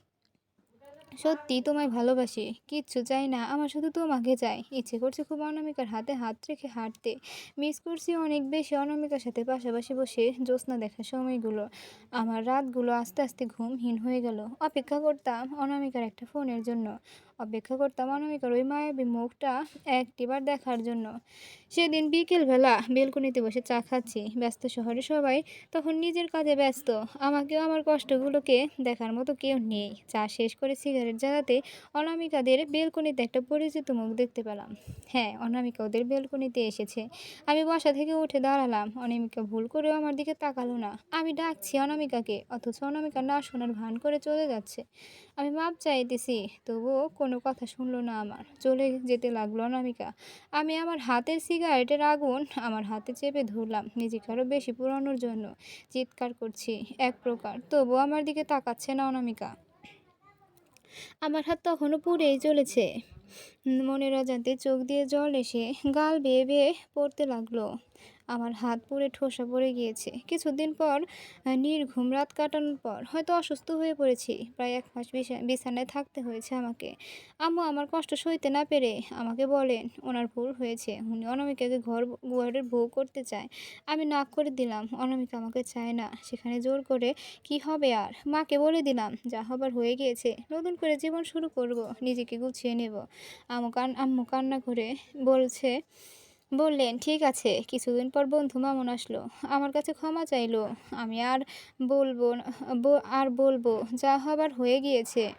সত্যিই তোমায় ভালোবাসি। কিচ্ছু চাই না। আমার শুধু তোমাকে চাই। ইচ্ছে করছে খুব অনামিকার হাতে হাত রেখে হাঁটতে। মিস করছি অনেক বেশি অনামিকার সাথে পাশাপাশি বসে জ্যোৎস্না দেখার সময়গুলো। আমার রাতগুলো আস্তে, আস্তে ঘুমহীন হয়ে গেল। অপেক্ষা করতাম অনামিকার একটা ফোনের জন্য। অপেক্ষা করতাম অনামিকার ওই মায়াবী মুখটা একটিবার দেখার জন্য। সেদিন বিকেলবেলা বেলকনিতে বসে চা খাচ্ছি। ব্যস্ত শহরে সবাই তখন নিজের কাজে ব্যস্ত। আমাকেও আমার কষ্টগুলোকে দেখার মতো কেউ নেই। চা শেষ করে সিগারেট জ্বালাতে অনামিকাদের বেলকনিতে একটা পরিচিত মুখ দেখতে পেলাম। হ্যাঁ, অনামিকা ওদের বেলকনিতে এসেছে। আমি বাসা থেকে উঠে দাঁড়ালাম। অনামিকা ভুল করেও আমার দিকে তাকালো না। আমি ডাকছি অনামিকাকে, অথচ অনামিকা না শোনার ভান করে চলে যাচ্ছে। আমি মাপ চাইতেছি, তবুও কোনো কথা শুনলো না আমার। চলে যেতে লাগলো অনামিকা। আমি আমার হাতের সিগারেটের আগুন আমার হাতে চেপে ধরলাম নিজেকে আরও বেশি পোড়ানোর জন্য। চিৎকার করছি এক প্রকার, তবুও আমার দিকে তাকাচ্ছে না অনামিকা। আমার হাত তখনও পুড়েই চলেছে। মনের অজান্তে চোখ দিয়ে জল এসে গাল বেয়ে বেয়ে পড়তে লাগলো। আমার হাত পুড়ে ঠোসা পড়ে গিয়েছে। কিছুদিন পর নির্ঘুম রাত কাটানোর পর হয়তো অসুস্থ হয়ে পড়েছি। প্রায় ১ মাস বিছানায় থাকতে হয়েছে আমাকে। আম্মু আমার কষ্ট সইতে না পেরে আমাকে বলেন ওনার ভুল হয়েছে। উনি অনামিকাকে ঘরের বউ করতে চায়। আমি না করে দিলাম। অনামিকা আমাকে চায় না। সেখানে জোর করে কি হবে আর? মাকে বলে দিলাম যা হবার হয়ে গিয়েছে। নতুন করে জীবন শুরু করব। নিজেকে গুছিয়ে নেব। আম্মু কান্না করে বলছে বললেন, "ঠিক আছে।" কিছুদিন পর বন্ধু মামুন আসলো। আমার কাছে ক্ষমা চাইলো। আমি আর বলবো না আর বলবো যা হবার হয়ে গিয়েছে।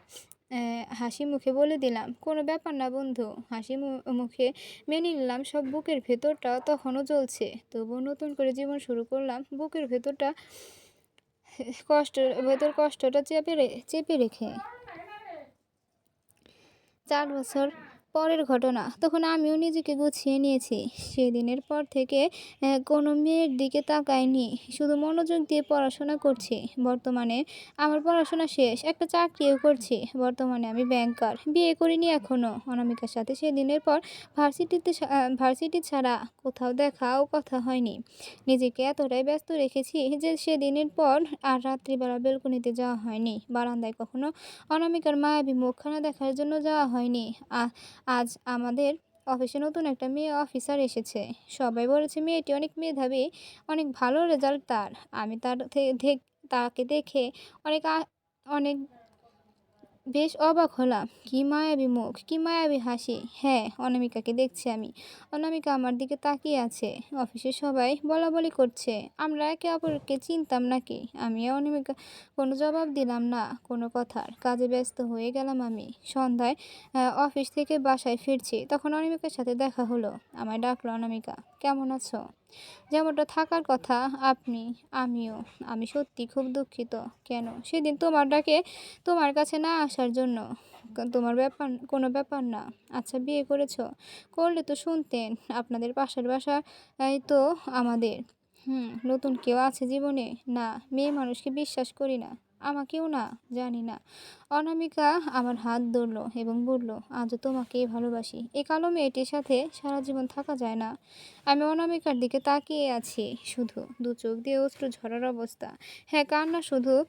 হাসি মুখে বলে দিলাম, "কোনো ব্যাপার না বন্ধু।" হাসি মুখে মেনে নিলাম সব। বুকের ভেতরটা তখনও জ্বলছে। তবুও নতুন করে জীবন শুরু করলাম। বুকের ভেতরটা কষ্টটা চেপে রেখে। ৪ বছর পরের ঘটনা। তখন আমিও নিজেকে গুছিয়ে নিয়েছি। সেদিনের পর থেকে কোনো মেয়ের দিকে তাকাইনি। শুধু মনোযোগ দিয়ে পড়াশোনা করছি। বর্তমানে আমার পড়াশোনা শেষ। একটা চাকরিও করছি। বর্তমানে আমি ব্যাংকার। বিয়ে করিনি এখনো। অনামিকার সাথে সেদিনের পর ভার্সিটি ছাড়া কোথাও দেখা ও কথা হয়নি। নিজেকে এতটাই ব্যস্ত রেখেছি যে সেদিনের পর আর রাত্রিবেলা বেলকনিতে যাওয়া হয়নি। বারান্দায় কখনো অনামিকার মায়াবী মুখখানা দেখার জন্য যাওয়া হয়নি। আজ আমাদের অফিসে নতুন একটা মেয়ে অফিসার এসেছে। সবাই বলেছে মেয়েটি অনেক মেধাবী, অনেক ভালো রেজাল্ট তার। আমি তাকে দেখে অনেক অনেক বেশ অবাক হলাম। কি মায়াবী মুখ, কি মায়াবী হাসি। হ্যাঁ, অনামিকাকে দেখছি আমি। অনামিকা আমার দিকে তাকিয়ে আছে। অফিসের সবাই বলাবলি করছে আমরা একে অপরকে চিনতাম নাকি। আমি অনামিকা কোনো জবাব দিলাম না কোনো কথার। কাজে ব্যস্ত হয়ে গেলাম আমি। সন্ধ্যায় অফিস থেকে বাসায় ফিরছি। তখন অনামিকার সাথে দেখা হলো। আমায় ডাকলো, "অনামিকা, কেমন আছো?" যেমনটা থাকার কথা আমিও। আমি সত্যি খুব দুঃখিত। কেন? সেদিন তোমার ডাকে তোমার কাছে না আসার জন্য। তোমার কোনো ব্যাপার না। আচ্ছা, বিয়ে করেছো? করলে তো শুনতেন। আপনাদের পাশের বাসায় তো আমাদের। নতুন কেউ আছে জীবনে? না, মেয়ে মানুষকে বিশ্বাস করি না। আমাকেও না, জানি না। অনামিকা আমার হাত ধরল এবং বলল, "আজও তোমাকেই ভালোবাসি। এই কালো মেয়েটির সাথে সারা জীবন থাকা যায় না।" আমি অনামিকার দিকে তাকিয়ে আছি শুধু। দু চোখ দিয়ে অশ্রু ঝরার অবস্থা। হ্যাঁ, কান্না শুধু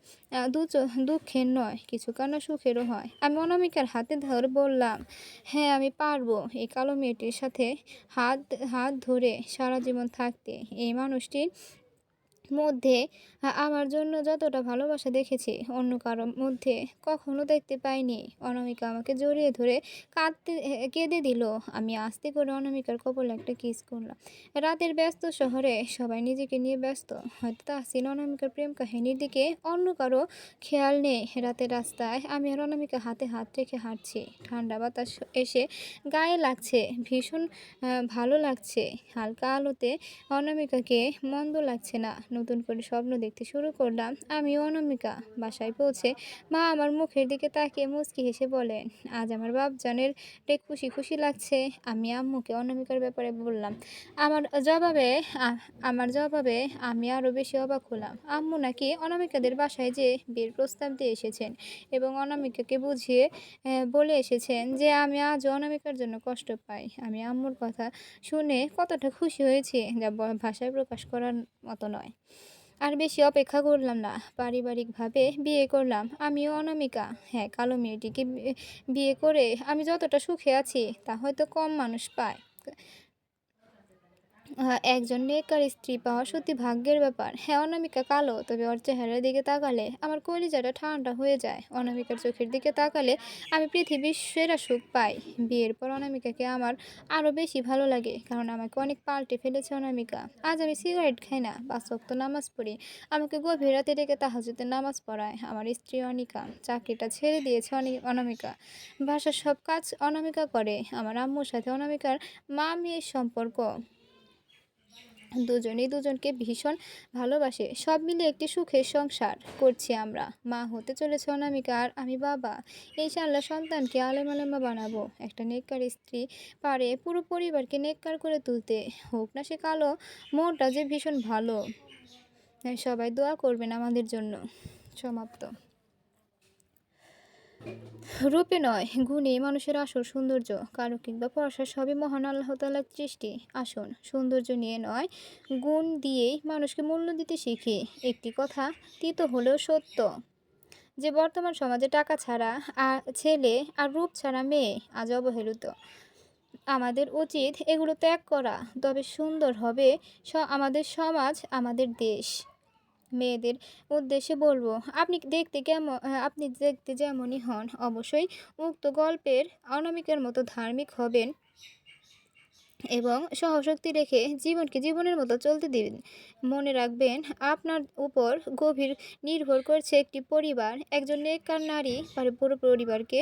দুঃখের নয়, কিছু কান্না সুখেরও হয়। আমি অনামিকার হাতে ধরে বললাম, "হ্যাঁ, আমি পারবো এই কালো মেয়েটির সাথে হাত হাত ধরে সারা জীবন থাকতে। এই মানুষটির মধ্যে আমার জন্য যতটা ভালোবাসা দেখেছি অন্য কারো মধ্যে কখনো দেখতে পাইনি।" অনামিকা আমাকে জড়িয়ে ধরে কেঁদে দিল। আমি আস্তে করে অনামিকার কপালে একটা কিস করলাম। রাতের ব্যস্ত শহরে সবাই নিজেকে নিয়ে ব্যস্ত। হয়তো তাহসিন অনামিকার প্রেম কাহিনীর দিকে অন্য কারো খেয়াল নেই। রাতের রাস্তায় আমি আর অনামিকা হাতে হাত রেখে হাঁটছি। ঠান্ডা বাতাস এসে গায়ে লাগছে। ভীষণ ভালো লাগছে। হালকা আলোতে অনামিকাকে মন্দ লাগছে না। নতুন করে স্বপ্ন দেখতে শুরু করলাম। আমিও অনামিকা। বাসায় পৌঁছে মা আমার মুখের দিকে তাকিয়ে মুচকি হেসে বলেন, "আজ আমার বাপজানের রে খুশি খুশি লাগছে।" আমি আম্মুকে অনামিকার ব্যাপারে বললাম। আমার জবাবে আ আমার জবাবে আমি আরও বেশি অবাক হলাম। আম্মু নাকি অনামিকাদের বাসায় যেয়ে বিয়ের প্রস্তাব দিয়ে এসেছেন এবং অনামিকাকে বুঝিয়ে বলে এসেছেন যে আমি আজও অনামিকার জন্য কষ্ট পাই। আমি আম্মুর কথা শুনে কতটা খুশি হয়েছি যা ভাষায় প্রকাশ করার মতো নয়। আর বেশি অপেক্ষা করলাম না। পারিবারিকভাবে বিয়ে করলাম। আমিও অনামিকা। হ্যাঁ, কালো মেয়েটিকে বিয়ে করে আমি যতটা সুখে আছি তা হয়তো কম মানুষ পায়। একজন নেককার স্ত্রী পাওয়া সত্যি ভাগ্যের ব্যাপার। হ্যাঁ, অনামিকা কালো, তবে ওর চেহারার দিকে তাকালে আমার কলিজাটা ঠান্ডা হয়ে যায়। অনামিকার চোখের দিকে তাকালে আমি পৃথিবীর সেরা সুখ পাই। বিয়ের পর অনামিকাকে আমার আরও বেশি ভালো লাগে, কারণ আমাকে অনেক পাল্টে ফেলেছে অনামিকা। আজ আমি সিগারেট খাই না, ৫ ওয়াক্ত নামাজ পড়ি। আমাকে গভীর রাতে ডেকে তাহাজ্জুদের নামাজ পড়ায় আমার স্ত্রী অনিকা। চাকরিটা ছেড়ে দিয়েছে অনামিকা। বাসার সব কাজ অনামিকা করে। আমার আম্মুর সাথে অনামিকার মা মেয়ের সম্পর্ক, দুজনেই দুজনকে ভীষণ ভালোবাসে। সব মিলে একটি সুখের সংসার করছি আমরা। মা হতে চলেছে অনামিকা, আর আমি বাবা। ইনশাআল্লাহ সন্তানকে আলেম আলেমা বানাবো। একটা নেককার স্ত্রী পারে পুরো পরিবারকে নেককার করে তুলতে। হোক না সে কালো, মনটা যে ভীষণ ভালো। সবাই দোয়া করবেন আমাদের জন্য। সমাপ্ত। রূপে নয়, গুণে মানুষের আসল সৌন্দর্য। কারো কিংবা পরশা সবই মহান আল্লাহ তাআলার সৃষ্টি। আসুন সৌন্দর্য নিয়ে নয়, গুণ দিয়েই মানুষকে মূল্য দিতে শিখি। একটি কথা তিতো হলেও সত্য, যে বর্তমান সমাজে টাকা ছাড়া ছেলে আর রূপ ছাড়া মেয়ে আজ অবহেলিত। আমাদের উচিত এগুলো ত্যাগ করা, তবে সুন্দর হবে আমাদের সমাজ, আমাদের দেশ। মেয়েদের উদ্দেশ্যে বলবো, আপনি দেখতে যেমনই হন, অবশ্যই উক্ত গল্পের অনামিকার মতো ধার্মিক হবেন এবং সহশক্তি রেখে জীবনকে জীবনের মতো চলতে দিন। মনে রাখবেন, আপনার উপর গভীর নির্ভর করছে একটি পরিবার। একজন নেককার নারী পারে পুরো পরিবারকে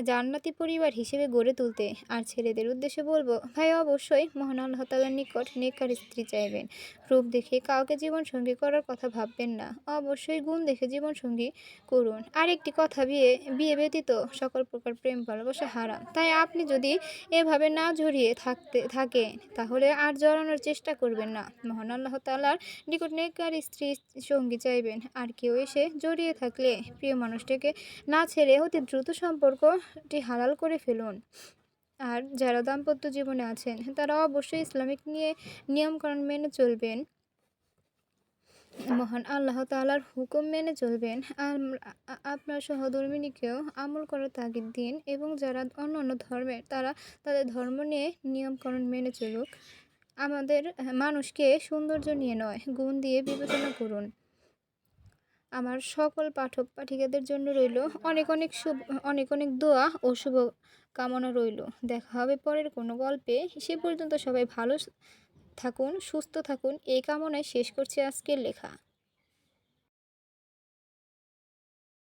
জান্নাতি পরিবার হিসেবে গড়ে তুলতে। আর ছেলেদের উদ্দেশ্যে বলবো, ভাই অবশ্যই মহান আল্লাহ তাআলার নিকট নেককার স্ত্রী চাইবেন। রূপ দেখে কাউকে জীবনসঙ্গী করার কথা ভাববেন না, অবশ্যই গুণ দেখে জীবনসঙ্গী করুন। আরেকটি কথা, বিয়ে ব্যতীত সকল প্রকার প্রেম ভালোবাসা হারাম। তাই আপনি যদি এভাবে না জড়িয়ে থাকে তাহলে আর জড়ানোর চেষ্টা করবেন না। মহান আল্লাহ তাআলার নিকট নেককার স্ত্রী সঙ্গী চাইবেন। আর কেউ এসে জড়িয়ে থাকলে প্রিয় মানুষটিকে না ছেড়ে অতি দ্রুত সম্পর্কটি হালাল করে ফেলুন। আর যারা দাম্পত্য জীবনে আছেন তারা অবশ্যই ইসলামিক নিয়মকানুন মেনে চলবেন। মহান আল্লাহ তাআলার হুকুম মেনে চলবেন। আর আপনার সহধর্মিণীকেও আমল করার তাগিদ দিন, এবং যারা অন্যান্য ধর্মের তারা তাদের ধর্ম নিয়ে নিয়মকানুন মেনে চলুক। আমাদের মানুষকে সৌন্দর্য নিয়ে নয়, গুণ দিয়ে বিবেচনা করুন। আমার সকল পাঠক পাঠিকাদের জন্য রইল অনেক অনেক দোয়া ও শুভ কামনা রইল। দেখা হবে পরের কোনো গল্পে। সে পর্যন্ত সবাই ভালো থাকুন, সুস্থ থাকুন, এই কামনায় শেষ করছি আজকের লেখা।